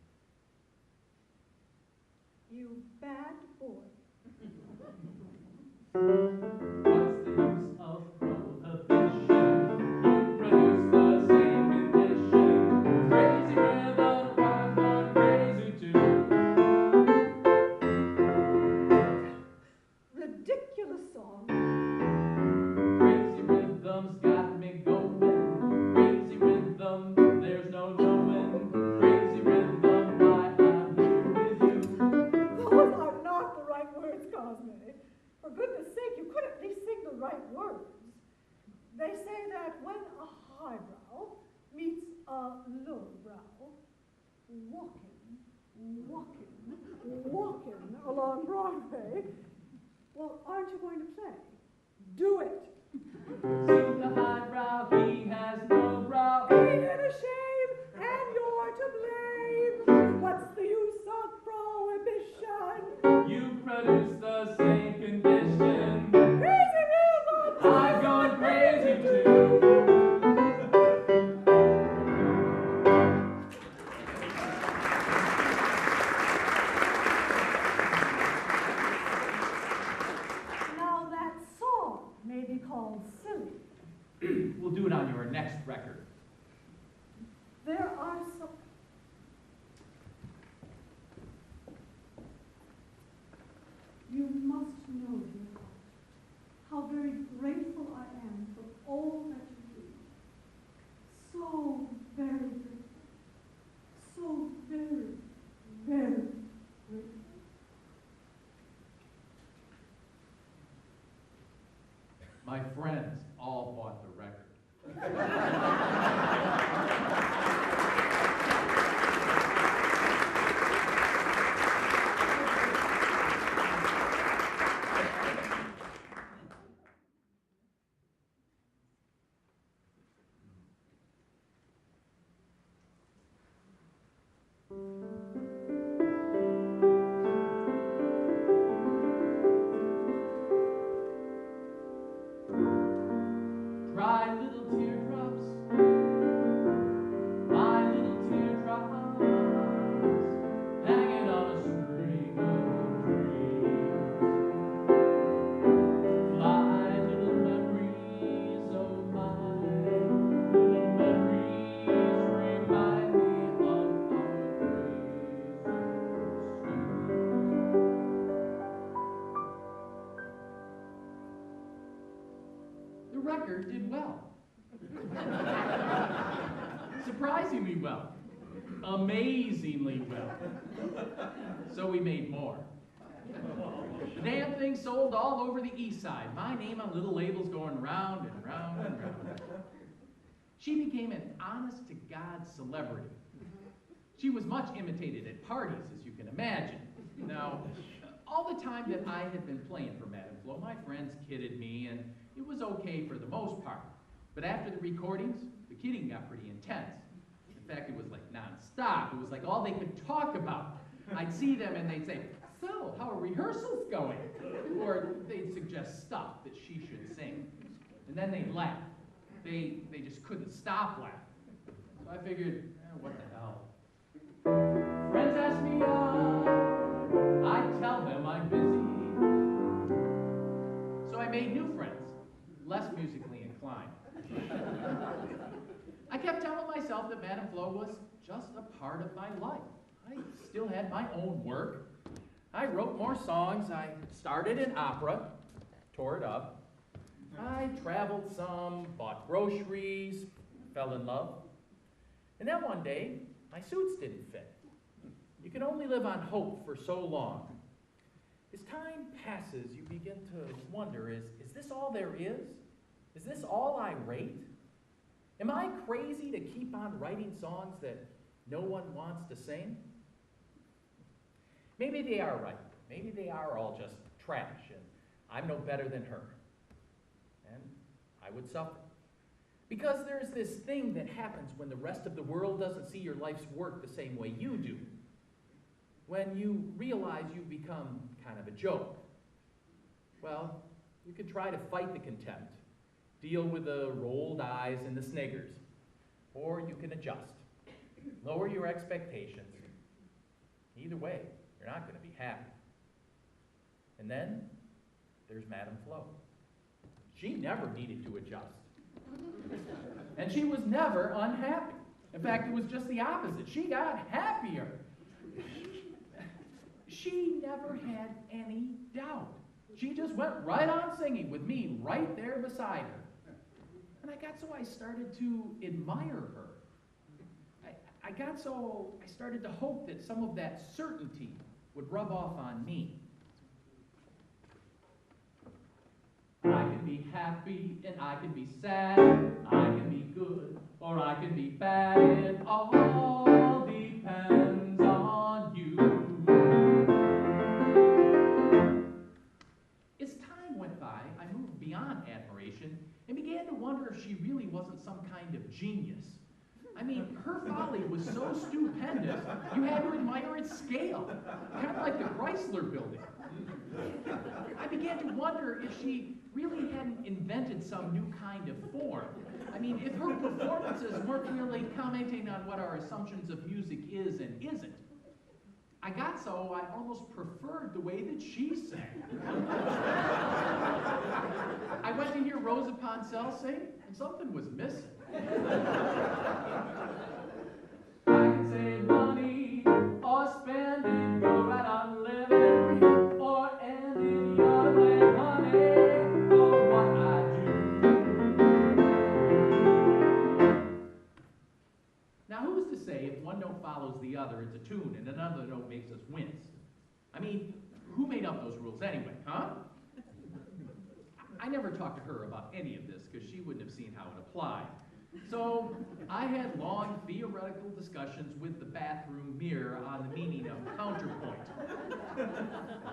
You bad boy. What's the use of prohibition? You produce the same condition. Crazy rhythm, I'm crazy too. Ridiculous song. Crazy rhythm's got me going. Crazy rhythm, there's no knowing. Crazy rhythm, why I'm here with you. Those are not the right words, Cosme. For goodness sake, you could at least sing the right words. They say that when a highbrow meets a lowbrow, walking walking along Broadway. Well, aren't you going to play? Do it. Suit the highbrow, he has no brow. Ain't it a shame? And you're to blame. What's the use of prohibition? You produce the same condition. Crazy river! I'm going crazy too. Now that song may be called silly. We'll do it on your next record. There are some... You must know, dear heart, how very grateful I am for all that you do. So very grateful. So very, very grateful. My friends all bought the record. Dry little teardrops, my little teardrops, hanging on a string of dreams. Fly, little memories of mine, little memories remind me of our The record did well. Surprisingly well. Amazingly well. So we made more. The damn thing sold all over the east side. My name on little labels going round and round and round. She became an honest-to-God celebrity. She was much imitated at parties, as you can imagine. Now, all the time that I had been playing for Madame Flo, my friends kidded me, and it was okay for the most part. But after the recordings, the kidding got pretty intense. In fact, it was like nonstop. It was like all they could talk about. I'd see them and they'd say, "So, how are rehearsals going?" Or they'd suggest stuff that she should sing. And then they'd laugh. They just couldn't stop laughing. So I figured, what the hell? Friends ask me out, I tell them I'm busy. So I made new friends, less musically inclined. I kept telling myself that Madame Flo was just a part of my life. I still had my own work. I wrote more songs. I started an opera, tore it up. I traveled some, bought groceries, fell in love. And then one day, my suits didn't fit. You can only live on hope for so long. As time passes, you begin to wonder, is this all there is? Is this all I rate? Am I crazy to keep on writing songs that no one wants to sing? Maybe they are right. Maybe they are all just trash, and I'm no better than her. And I would suffer. Because there's this thing that happens when the rest of the world doesn't see your life's work the same way you do. When you realize you've become kind of a joke. Well, you can try to fight the contempt, deal with the rolled eyes and the sniggers, or you can adjust, lower your expectations. Either way, you're not going to be happy. And then there's Madame Flo. She never needed to adjust. And she was never unhappy. In fact, it was just the opposite. She got happier. She never had any doubt. She just went right on singing with me right there beside her. And I started to admire her. I started to hope that some of that certainty would rub off on me. I can be happy and I can be sad. I can be good or I can be bad. It all depends on you. stupendous, you had to admire its scale, kind of like the Chrysler building. I began to wonder if she really hadn't invented some new kind of form. I mean, if her performances weren't really commenting on what our assumptions of music is and isn't. I got so I almost preferred the way that she sang. I went to hear Rosa Ponsell sing, and something was missing. I can save money or spend it, go right on living, or any other way money for what I do. Now, who's to say if one note follows the other, it's a tune, and another note makes us wince? I mean, who made up those rules anyway, huh? I never talked to her about any of this because she wouldn't have seen how it applied. So I had long theoretical discussions with the bathroom mirror on the meaning of counterpoint.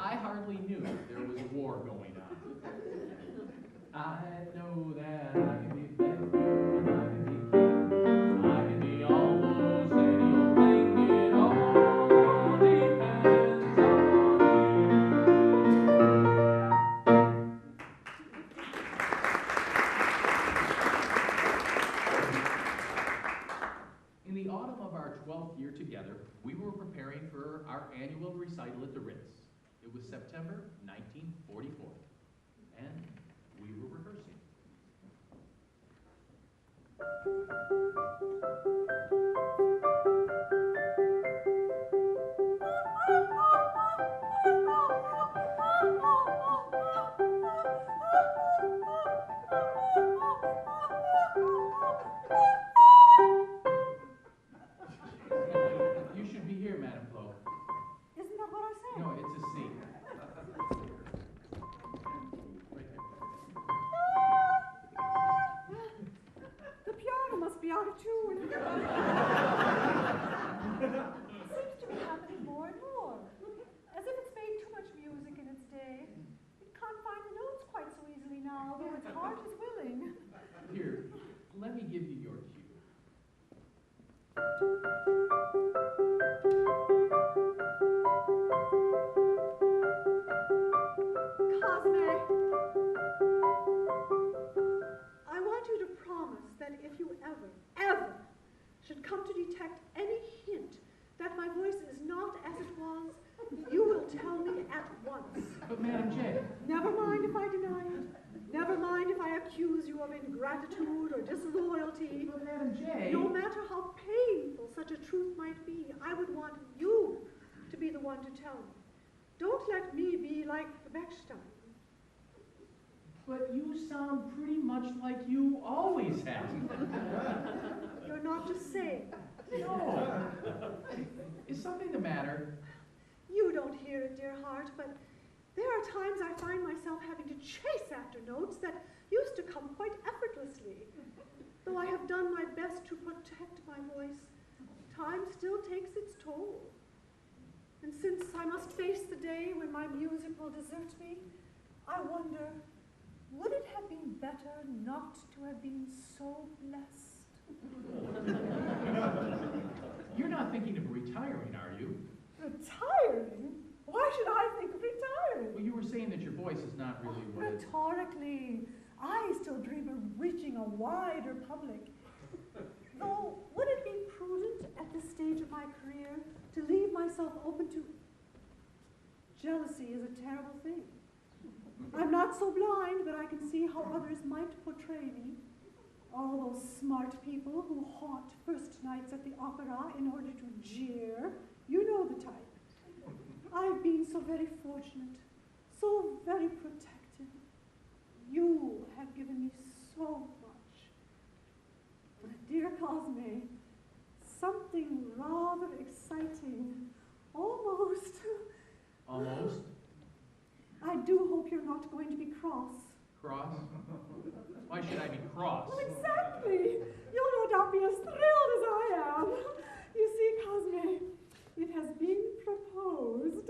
I hardly knew there was a war going on. I know that I can be better and I can be cute. I can be almost any old thing. It all depends on you. In the autumn of our 12th year together, we were preparing for our annual recital at the Ritz. It was September 1944, and we were rehearsing. You should be here, Madam Flo. Isn't that what I said? No, it's a C. Right The piano must be out of tune. It seems to be happening more and more. As if it's made too much music in its day. It can't find the notes quite so easily now, though its heart is willing. Here, let me give you your cue. Cosme, I want you to promise that if you ever should come to detect any hint that my voice is not as it was, you will tell me at once. But Madam J. Never mind if I deny it. Never mind if I accuse you of ingratitude or disloyalty. But Madam J. No matter how painful such a truth might be, I would want you to be the one to tell me. Don't let me be like Bechstein. But you sound pretty much like you always have. You're not just saying that. No. Is something the matter? You don't hear it, dear heart, but there are times I find myself having to chase after notes that used to come quite effortlessly. Though I have done my best to protect my voice, time still takes its toll. And since I must face the day when my music will desert me, I wonder, would it have been better not to have been so blessed? You're not thinking of retiring, are you? Retiring? Why should I think of retiring? Well, you were saying that your voice is not really what it... Rhetorically, I still dream of reaching a wider public. Though, would it be prudent at this stage of my career to leave myself open to... Jealousy is a terrible thing. I'm not so blind that I can see how others might portray me. All those smart people who haunt first nights at the opera in order to jeer. You know the type. I've been so very fortunate, so very protected. You have given me so much. But dear Cosme, something rather exciting, almost. Almost? I do hope you're not going to be cross. Cross? Why should I be cross? Well, exactly. You'll no doubt be as thrilled as I am. You see, Cosme, it has been proposed.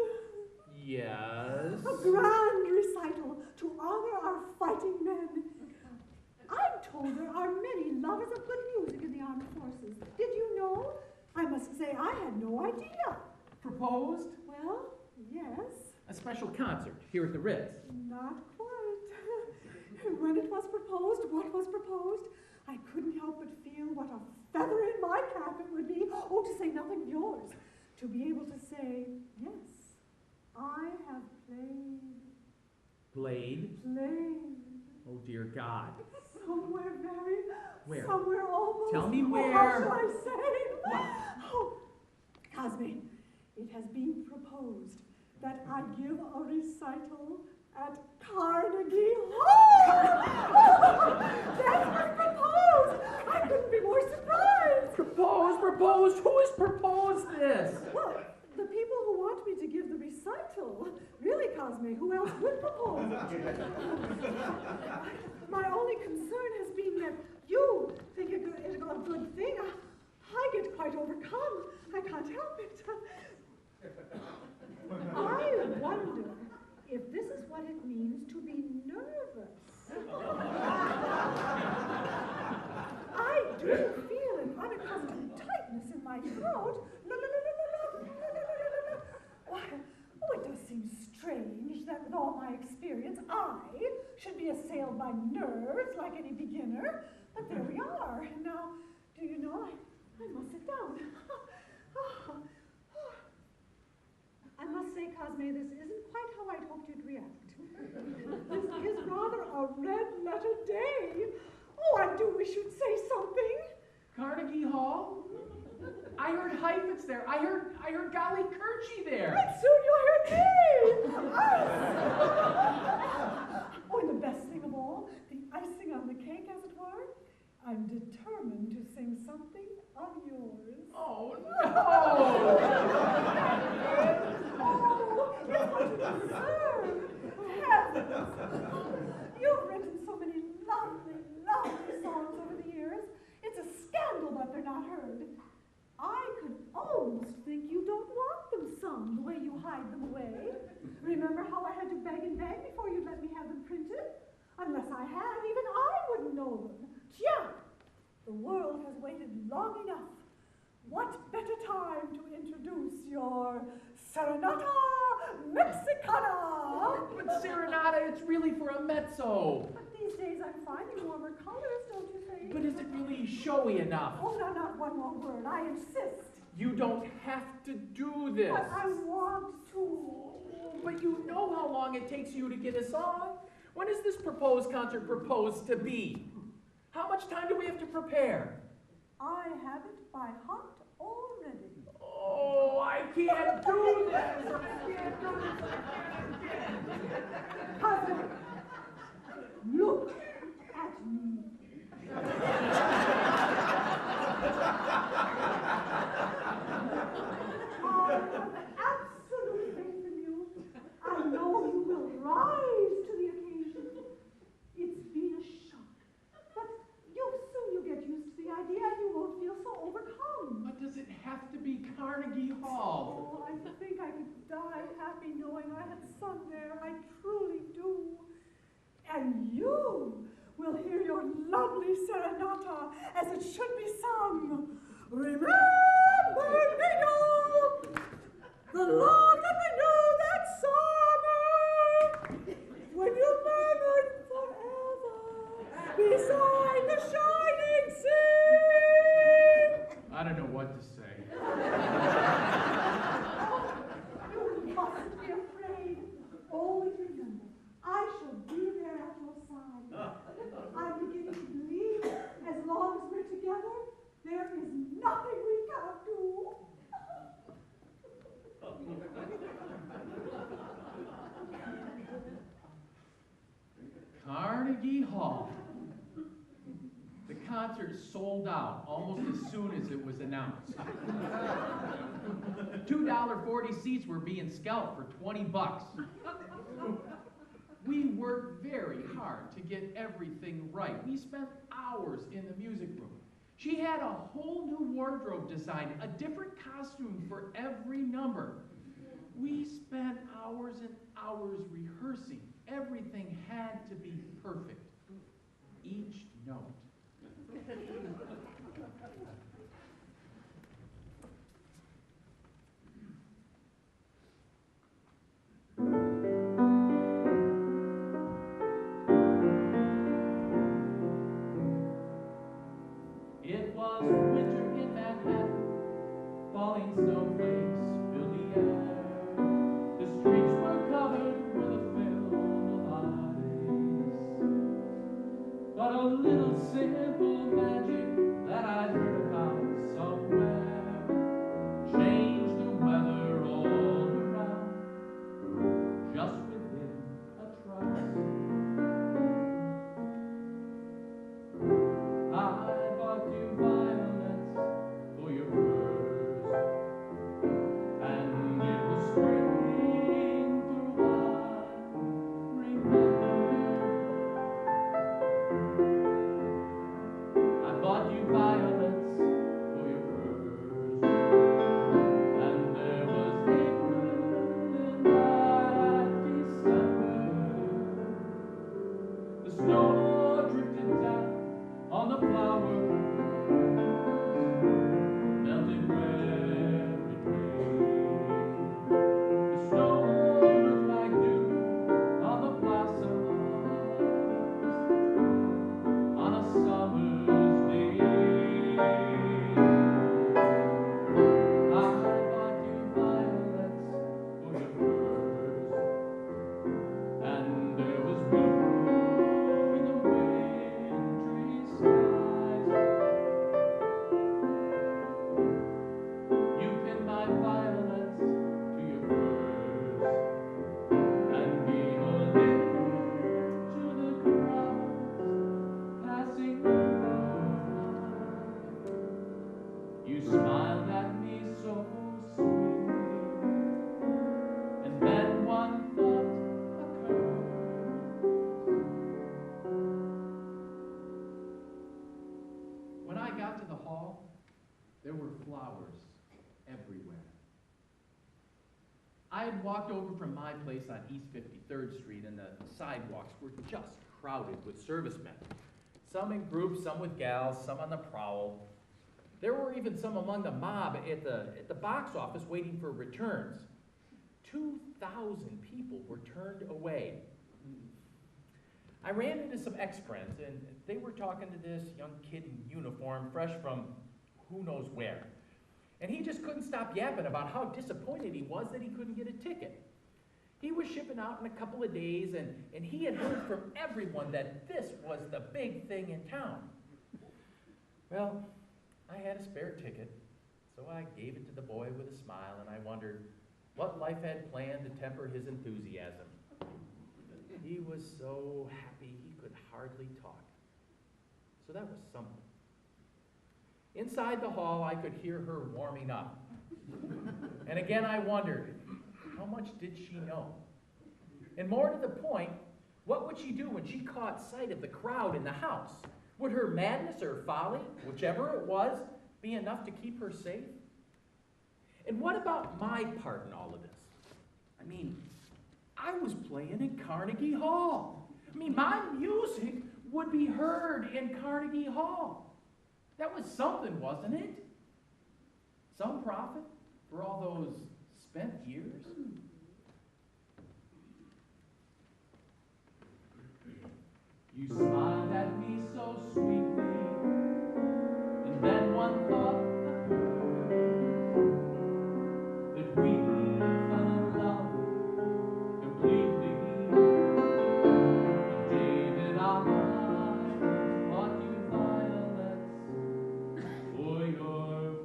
Yes? A grand recital to honor our fighting men. I'm told there are many lovers of good music in the armed forces. Did you know? I must say I had idea. Proposed? Well, yes. A special concert here at the Ritz. Not quite. When it was proposed, what was proposed, I couldn't help but feel what a feather in my cap it would be, oh, to say nothing of yours, to be able to say, yes, I have played. Played? Played. Oh, dear God. Somewhere very... Where? Somewhere almost... Tell me where. How shall I say? What? Oh, Cosme, it has been proposed that I give a recital at Carnegie Hall. That's what's proposed. I couldn't be more surprised. Proposed? Proposed? Who has proposed this? Well, the people who want me to give the recital. Really, Cosme, who else would propose? My only concern has been that you think it a good thing. I get quite overcome. I can't help it. I wonder if this is what it means to be nervous. I do feel an unaccustomed tightness in my throat. Why, oh, it does seem strange that with all my experience, I should be assailed by nerves like any beginner. But there we are. And now, do you know, I must sit down. I must say, Cosme, this isn't quite how I'd hoped you'd react. This is rather a red-letter day. Oh, I do wish you'd say something. Carnegie Hall? I heard Heifetz there. I heard Golly Kirchy there. And soon you'll hear me. Oh, and the best thing of all, the icing on the cake, as it were, I'm determined to sing something of yours. Oh, no! Oh, it's what you deserve. Heavens. You've written so many lovely, lovely songs over the years. It's a scandal that they're not heard. I could almost think you don't want them sung the way you hide them away. Remember how I had to beg and beg before you'd let me have them printed? Unless I had, even I wouldn't know them. Tiens! The world has waited long enough. What better time to introduce your Serenata Mexicana? But Serenata, it's really for a mezzo. But these days I'm finding warmer colors, don't you think? But is it really showy enough? Oh, no, not one more word. I insist. You don't have to do this. But I want to. But you know how long it takes you to get a song. When is this proposed concert proposed to be? How much time do we have to prepare? I have it by heart already. Oh, I can't do this. I can't do this. Husband, look at me. I have absolute faith in you. I know you will rise to the occasion. It's been a shock, but soon you'll get used to the idea and you won't feel so overcome. But does it have to be Carnegie Hall? Oh, I think I could die happy knowing I had sung there. I truly do. And you will hear your lovely serenata as it should be sung. Remember me now, the love that we knew that summer, when you murmured forever beside the shining sea. I don't know what to say. You mustn't be afraid. Always remember, I shall be there at your side. I'm beginning to believe as long as we're together, there is nothing we can't do. Carnegie Hall. The concert sold out almost as soon as it was announced. $2.40 seats were being scalped for $20. We worked very hard to get everything right. We spent hours in the music room. She had a whole new wardrobe designed, a different costume for every number. We spent hours and hours rehearsing. Everything had to be perfect. Each note. had walked over from my place on East 53rd Street, and the sidewalks were just crowded with servicemen. Some in groups, some with gals, some on the prowl. There were even some among the mob at the box office waiting for returns. 2,000 people were turned away. I ran into some ex-friends, and they were talking to this young kid in uniform, fresh from who knows where. And he just couldn't stop yapping about how disappointed he was that he couldn't get a ticket. He was shipping out in a couple of days, and he had heard from everyone that this was the big thing in town. Well, I had a spare ticket, so I gave it to the boy with a smile, and I wondered what life had planned to temper his enthusiasm. He was so happy he could hardly talk. So that was something. Inside the hall, I could hear her warming up. And again, I wondered, how much did she know? And more to the point, what would she do when she caught sight of the crowd in the house? Would her madness or folly, whichever it was, be enough to keep her safe? And what about my part in all of this? I mean, I was playing in Carnegie Hall. I mean, my music would be heard in Carnegie Hall. That was something, wasn't it? Some profit for all those spent years. You smiled at me so sweetly, and then one thought that we fell in love completely. The day that I bought you violets for your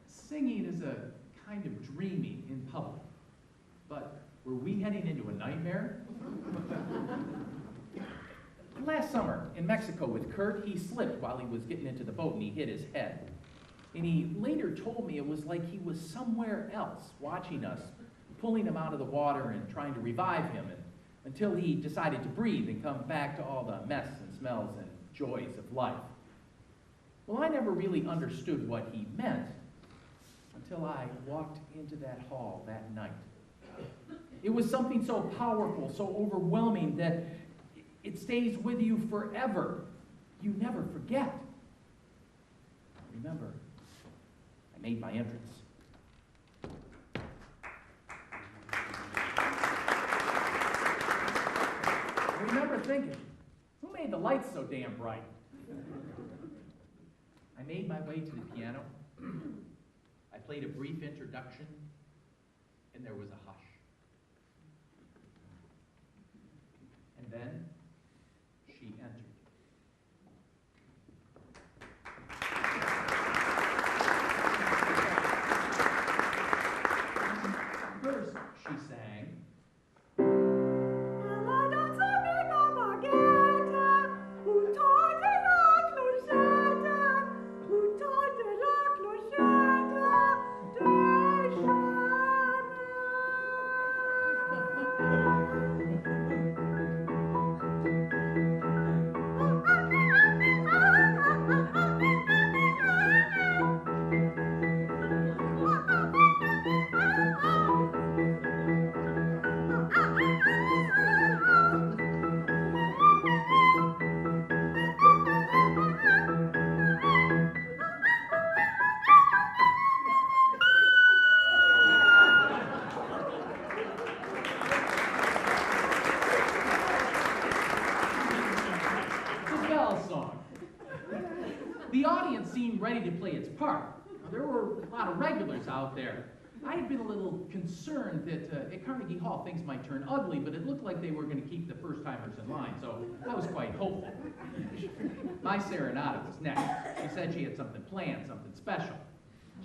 Singing is a kind of dreaming in public. But were we heading into a nightmare? Last summer in Mexico with Kurt, he slipped while he was getting into the boat and he hit his head. And he later told me it was like he was somewhere else watching us, pulling him out of the water and trying to revive him until he decided to breathe and come back to all the mess and smells and joys of life. Well, I never really understood what he meant until I walked into that hall that night. It was something so powerful, so overwhelming that it stays with you forever. You never forget. Remember, I made my entrance. I remember thinking, who made the lights so damn bright? I made my way to the piano. I played a brief introduction, and there was a hush. And then she entered. First, she sang. The audience seemed ready to play its part. Now, there were a lot of regulars out there. I had been a little concerned that at Carnegie Hall things might turn ugly, but it looked like they were going to keep the first-timers in line, so I was quite hopeful. My serenata was next. She said she had something planned, something special.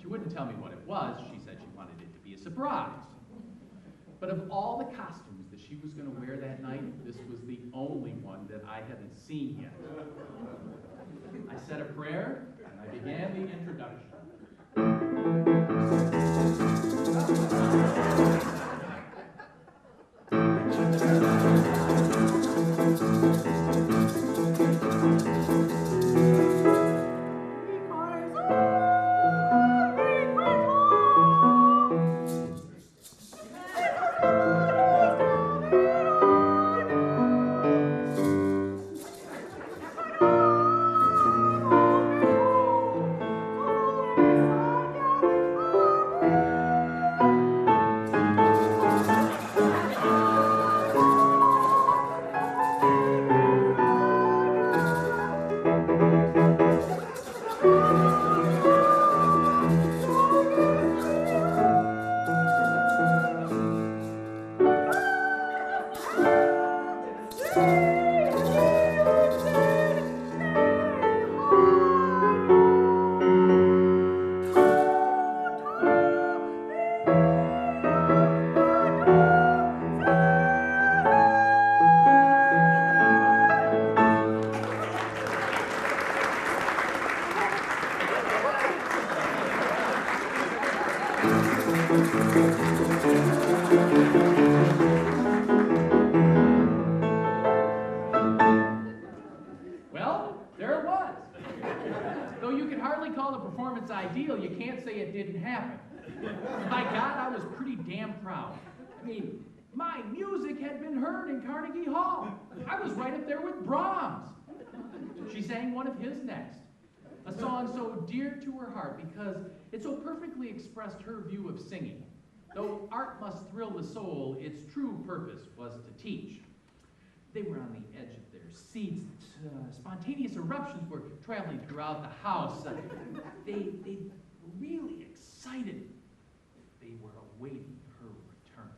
She wouldn't tell me what it was. She said she wanted it to be a surprise. But of all the costumes that she was going to wear that night, this was the only one that I hadn't seen yet. I said a prayer, and I began the introduction. say it didn't happen. By God, I was pretty damn proud. I mean, my music had been heard in Carnegie Hall. I was right up there with Brahms. She sang one of his next, a song so dear to her heart because it so perfectly expressed her view of singing. Though art must thrill the soul, its true purpose was to teach. They were on the edge of their seats. Spontaneous eruptions were traveling throughout the house. They were really excited. They were awaiting her return.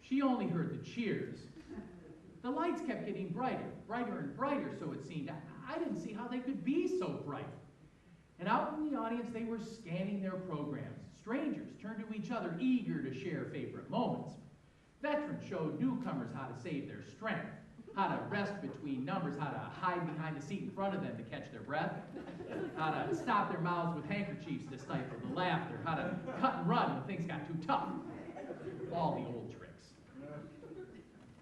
She only heard the cheers. The lights kept getting brighter, brighter and brighter, so it seemed. I didn't see how they could be so bright. And out in the audience, they were scanning their programs. Strangers turned to each other, eager to share favorite moments. Veterans showed newcomers how to save their strength, how to rest between numbers, how to hide behind the seat in front of them to catch their breath, how to stop their mouths with handkerchiefs to stifle the laughter, how to cut and run when things got too tough. All the old tricks.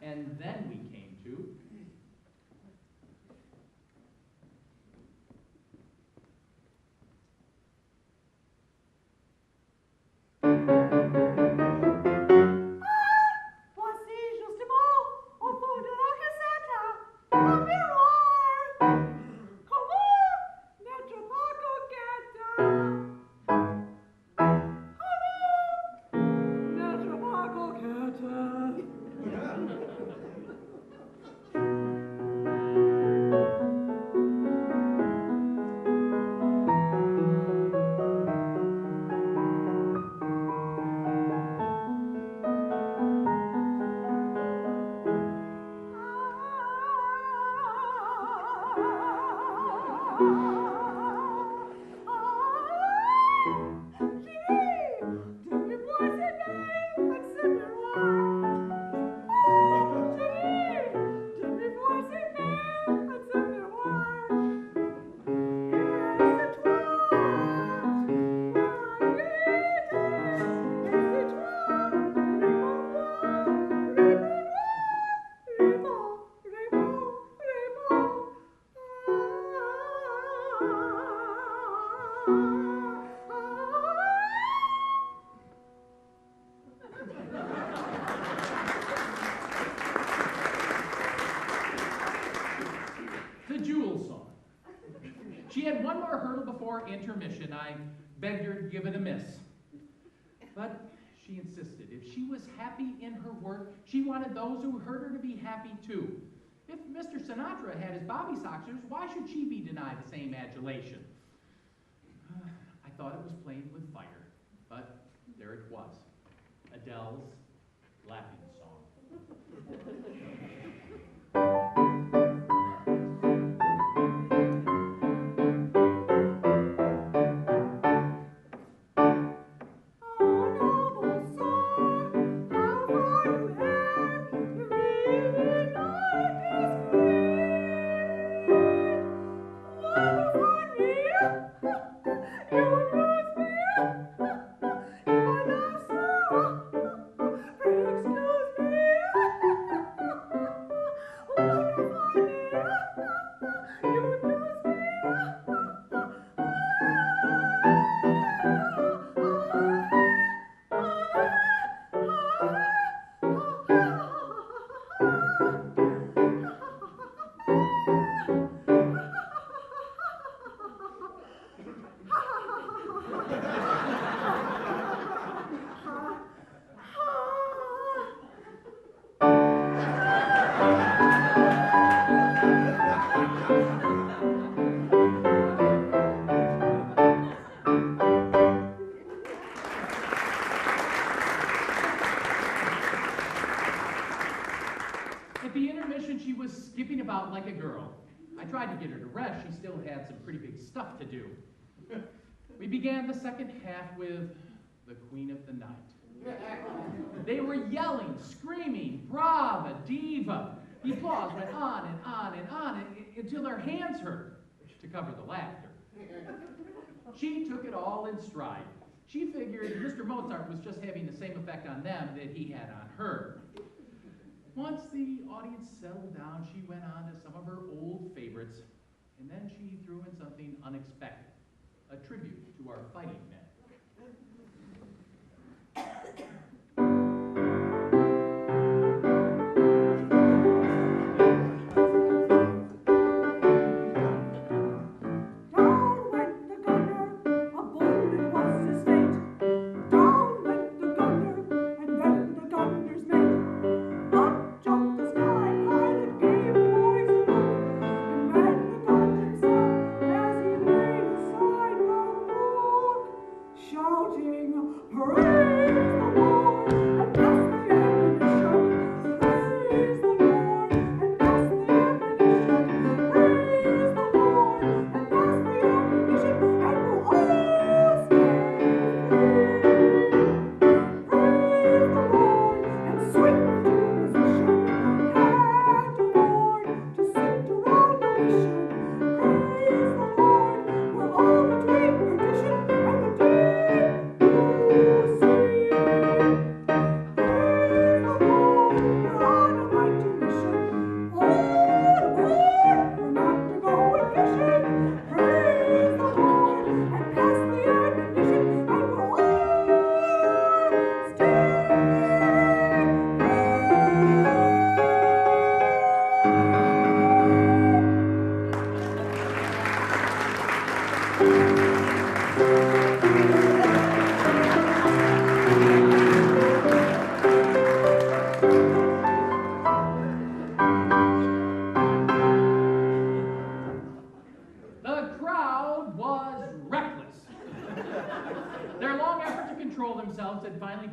And then we came to voici justement au fond de la cassette un miroir. Comment n'être pas coquette? Comment n'être pas coquette? intermission. I begged her to give it a miss. But she insisted. If she was happy in her work, she wanted those who heard her to be happy too. If Mr. Sinatra had his Bobby Soxers, why should she be denied the same adulation? I thought it was playing with fire, but there it was. Adele's laughing song. Oh, tried to get her to rest, she still had some pretty big stuff to do. We began the second half with the Queen of the Night. They were yelling, screaming, brava, diva. The applause went on and on and on until their hands hurt to cover the laughter. She took it all in stride. She figured Mr. Mozart was just having the same effect on them that he had on her. Once the audience settled down, she went on to some of her old favorites, and then she threw in something unexpected, a tribute to our fighting men.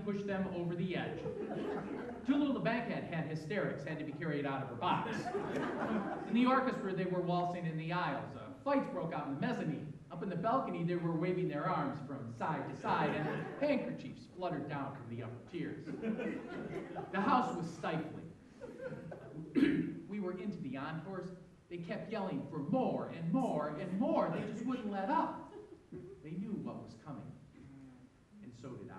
Pushed them over the edge. Tulu the Bankhead had hysterics, had to be carried out of her box. In the orchestra, they were waltzing in the aisles. Fights broke out in the mezzanine. Up in the balcony, they were waving their arms from side to side, and handkerchiefs fluttered down from the upper tiers. The house was stifling. We were into the encores. They kept yelling for more and more and more. They just wouldn't let up. They knew what was coming, and so did I.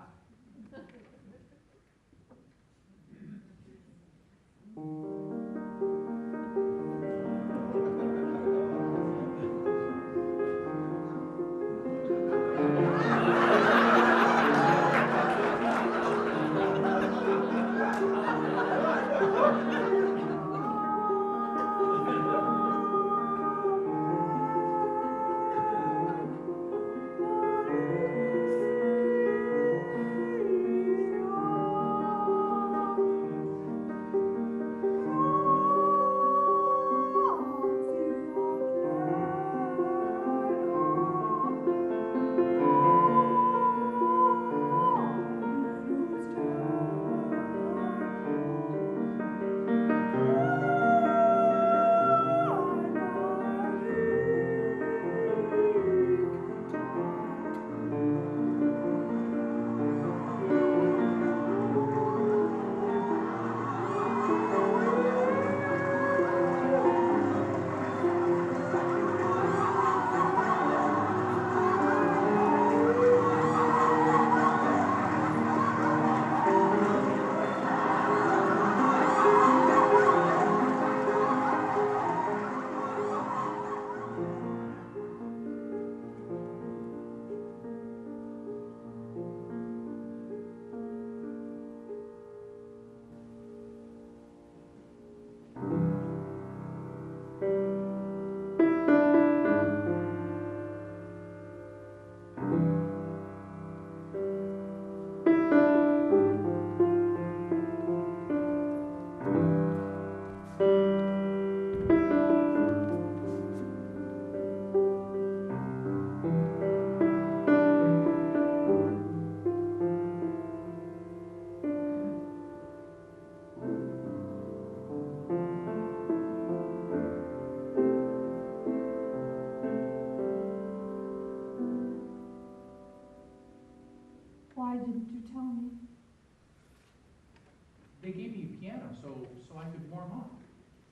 They gave me a piano so I could warm up.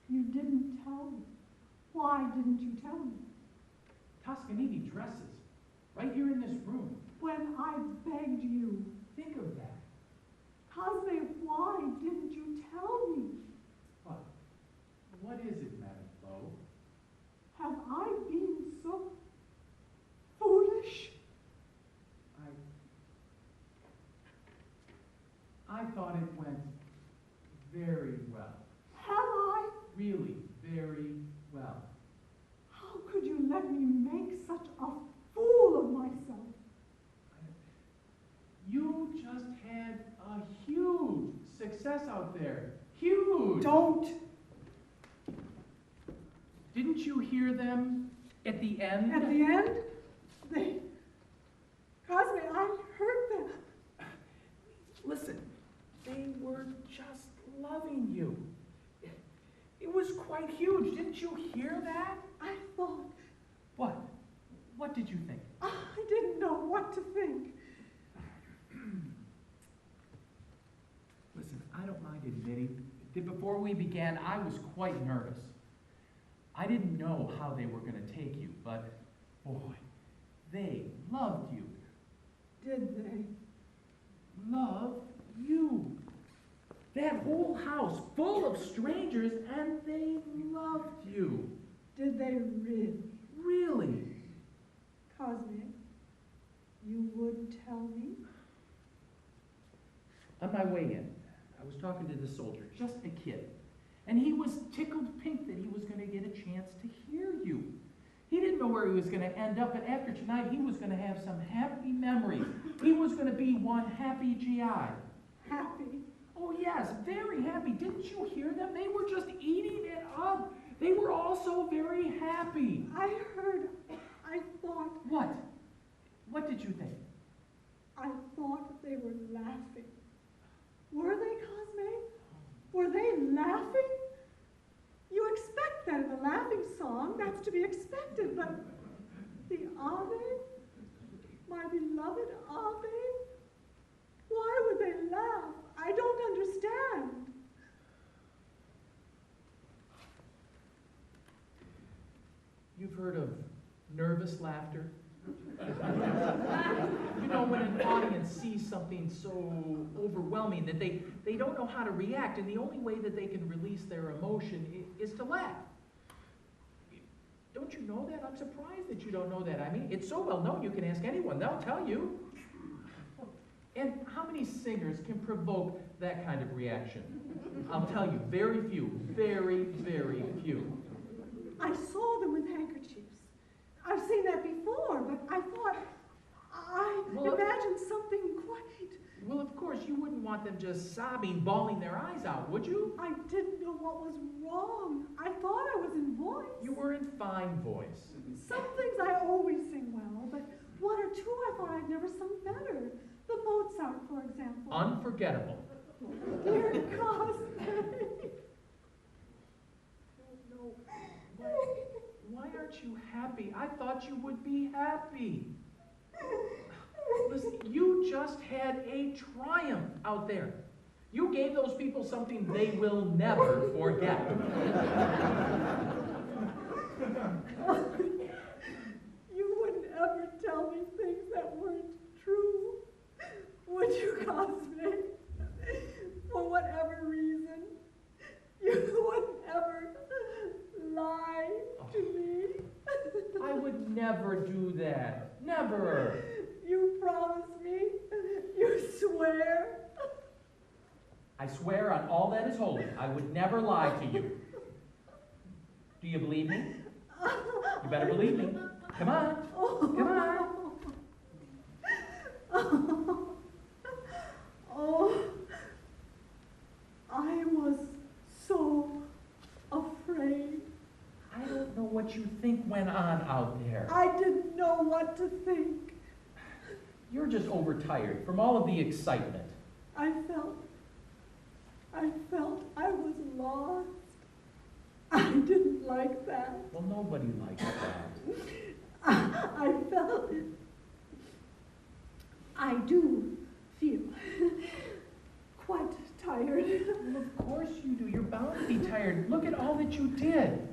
You didn't tell me. Why didn't you tell me? Toscanini dresses, right here in this room. When I begged you. Think of that. Cosme, why didn't you tell me? What is it, Madame Flo? Have I been so foolish? I thought it went very well. Have I? Really, very well. How could you let me make such a fool of myself? You just had a huge success out there. Huge! Don't! Didn't you hear them at the end? At the end? Cosme, I heard them. Listen, they were just loving you. It was quite huge. Didn't you hear that? I thought. What? What did you think? I didn't know what to think. Listen, I don't mind admitting that before we began, I was quite nervous. I didn't know how they were going to take you, but boy, they loved you. Did they? Loved you. That whole house full of strangers, and they loved you. Did they really? Really? Cosme, you would tell me? On my way in, I was talking to the soldier, just a kid, and he was tickled pink that he was going to get a chance to hear you. He didn't know where he was going to end up, but after tonight, he was going to have some happy memories. He was going to be one happy GI. Happy? Oh yes, very happy. Didn't you hear them? They were just eating it up. They were all so very happy. I heard, I thought. What? What did you think? I thought they were laughing. Were they, Cosme? Were they laughing? You expect that in a laughing song. That's to be expected, but the Ave? My beloved Ave? Why would they laugh? I don't understand. You've heard of nervous laughter? You know, when an audience sees something so overwhelming that they don't know how to react, and the only way that they can release their emotion is to laugh. Don't you know that? I'm surprised that you don't know that. I mean, it's so well known, you can ask anyone, they'll tell you. And how many singers can provoke that kind of reaction? I'll tell you, very few, very, very few. I saw them with handkerchiefs. I've seen that before, but I thought, I imagined something quite... Well, of course, you wouldn't want them just sobbing, bawling their eyes out, would you? I didn't know what was wrong. I thought I was in voice. You were in fine voice. Some things I always sing well, but one or two I thought I'd never sung better. The Mozart, for example. Unforgettable. Dear Cosme. No. Why aren't you happy? I thought you would be happy. Listen, you just had a triumph out there. You gave those people something they will never forget. You wouldn't ever tell me things that weren't true, would you, Cosme? For whatever reason, you wouldn't ever lie to me. I would never do that. Never. You promise me? You swear? I swear on all that is holy, I would never lie to you. Do you believe me? You better believe me. Come on. Come on. Oh, I was so afraid. I don't know what you think went on out there. I didn't know what to think. You're just overtired from all of the excitement. I felt I was lost. I didn't like that. Well, nobody likes that. I felt, I do feel quite tired. Well, of course you do. You're bound to be tired. Look at all that you did.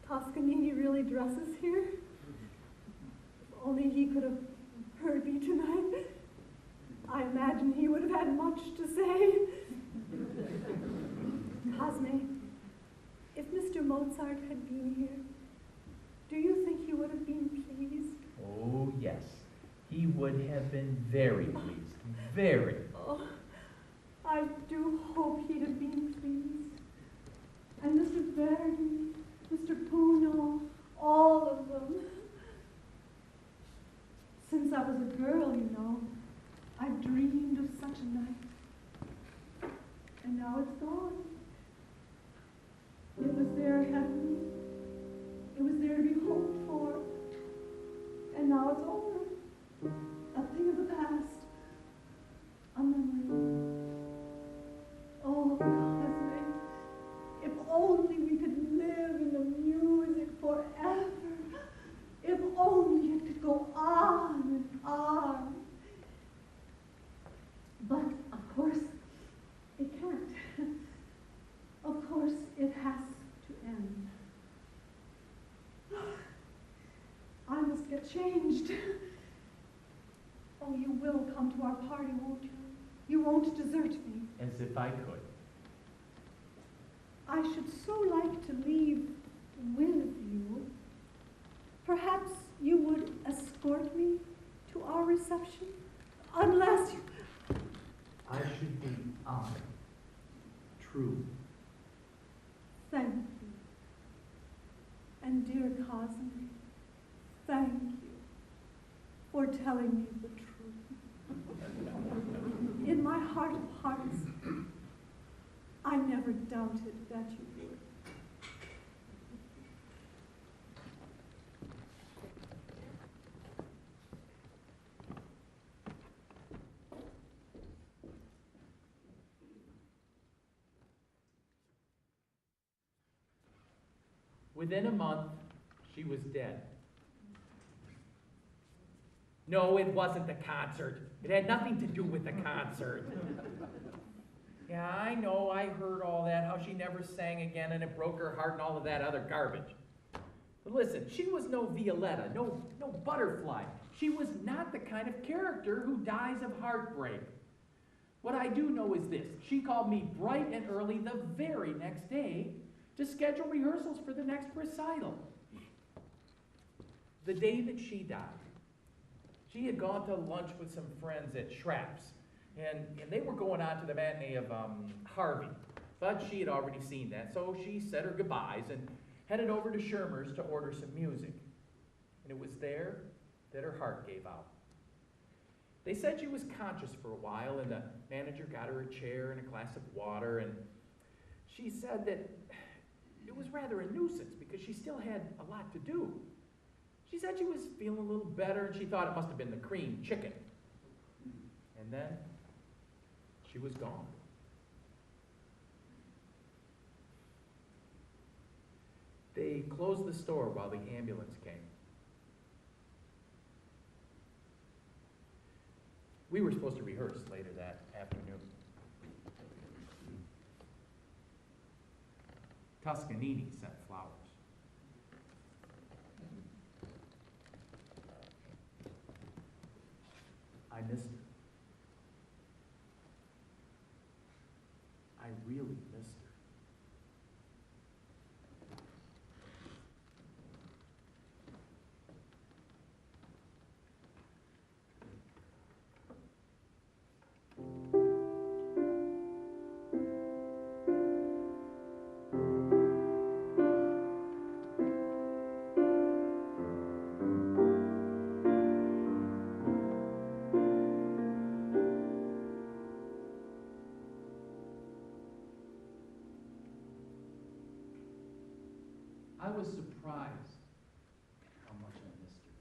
Toscanini really dresses here. If only he could have heard me tonight. I imagine he would have had much to say. Cosme, if Mr. Mozart had been here, do you think he would have been pleased? Oh, yes. He would have been very pleased. Very. Oh, I do hope he'd have been pleased. And Mr. Verdi, Mr. Puno, all of them. Since I was a girl, you know, I've dreamed of such a night. And now it's gone. It was their heaven. It was there to be hoped for. And now it's over. A thing of the past. A memory. Oh, Cosme, if only we could live in the music forever. If only it could go on and on. But, of course, it can't. Of course, it has to end. I must get changed. Oh, you will come to our party, won't you? You won't desert me. As if I could. I should so like to leave with you. Perhaps you would escort me to our reception? Unless you... I should be honored. Truly. Thank you. And dear Cosme, thank you for telling me the truth. In my heart of hearts, I never doubted that you would. Within a month, she was dead. No, it wasn't the concert. It had nothing to do with the concert. Yeah, I know, I heard all that, how she never sang again and it broke her heart and all of that other garbage. But listen, she was no Violetta, no butterfly. She was not the kind of character who dies of heartbreak. What I do know is this: she called me bright and early the very next day to schedule rehearsals for the next recital. The day that she died, she had gone to lunch with some friends at Schrapp's, and they were going on to the matinee of Harvey, but she had already seen that, so she said her goodbyes and headed over to Schirmer's to order some music. And it was there that her heart gave out. They said she was conscious for a while, and the manager got her a chair and a glass of water, and she said that it was rather a nuisance because she still had a lot to do. She said she was feeling a little better, and she thought it must have been the cream chicken. And then she was gone. They closed the store while the ambulance came. We were supposed to rehearse later that afternoon. Toscanini sent flowers. I missed her. I really missed her. I was surprised how much I missed her.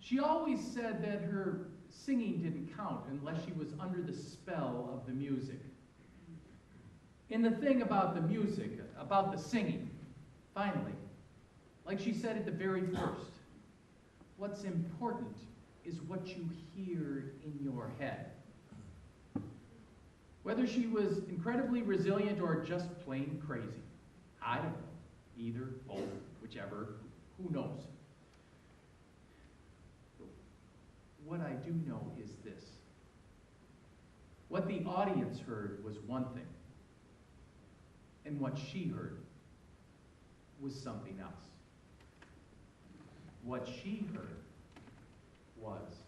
She always said that her singing didn't count unless she was under the spell of the music. And the thing about the music, about the singing, finally, like she said at the very first, what's important is what you hear in your head. Whether she was incredibly resilient or just plain crazy, I don't know. Either, both, whichever, who knows? What I do know is this. What the audience heard was one thing, and what she heard was something else. What she heard was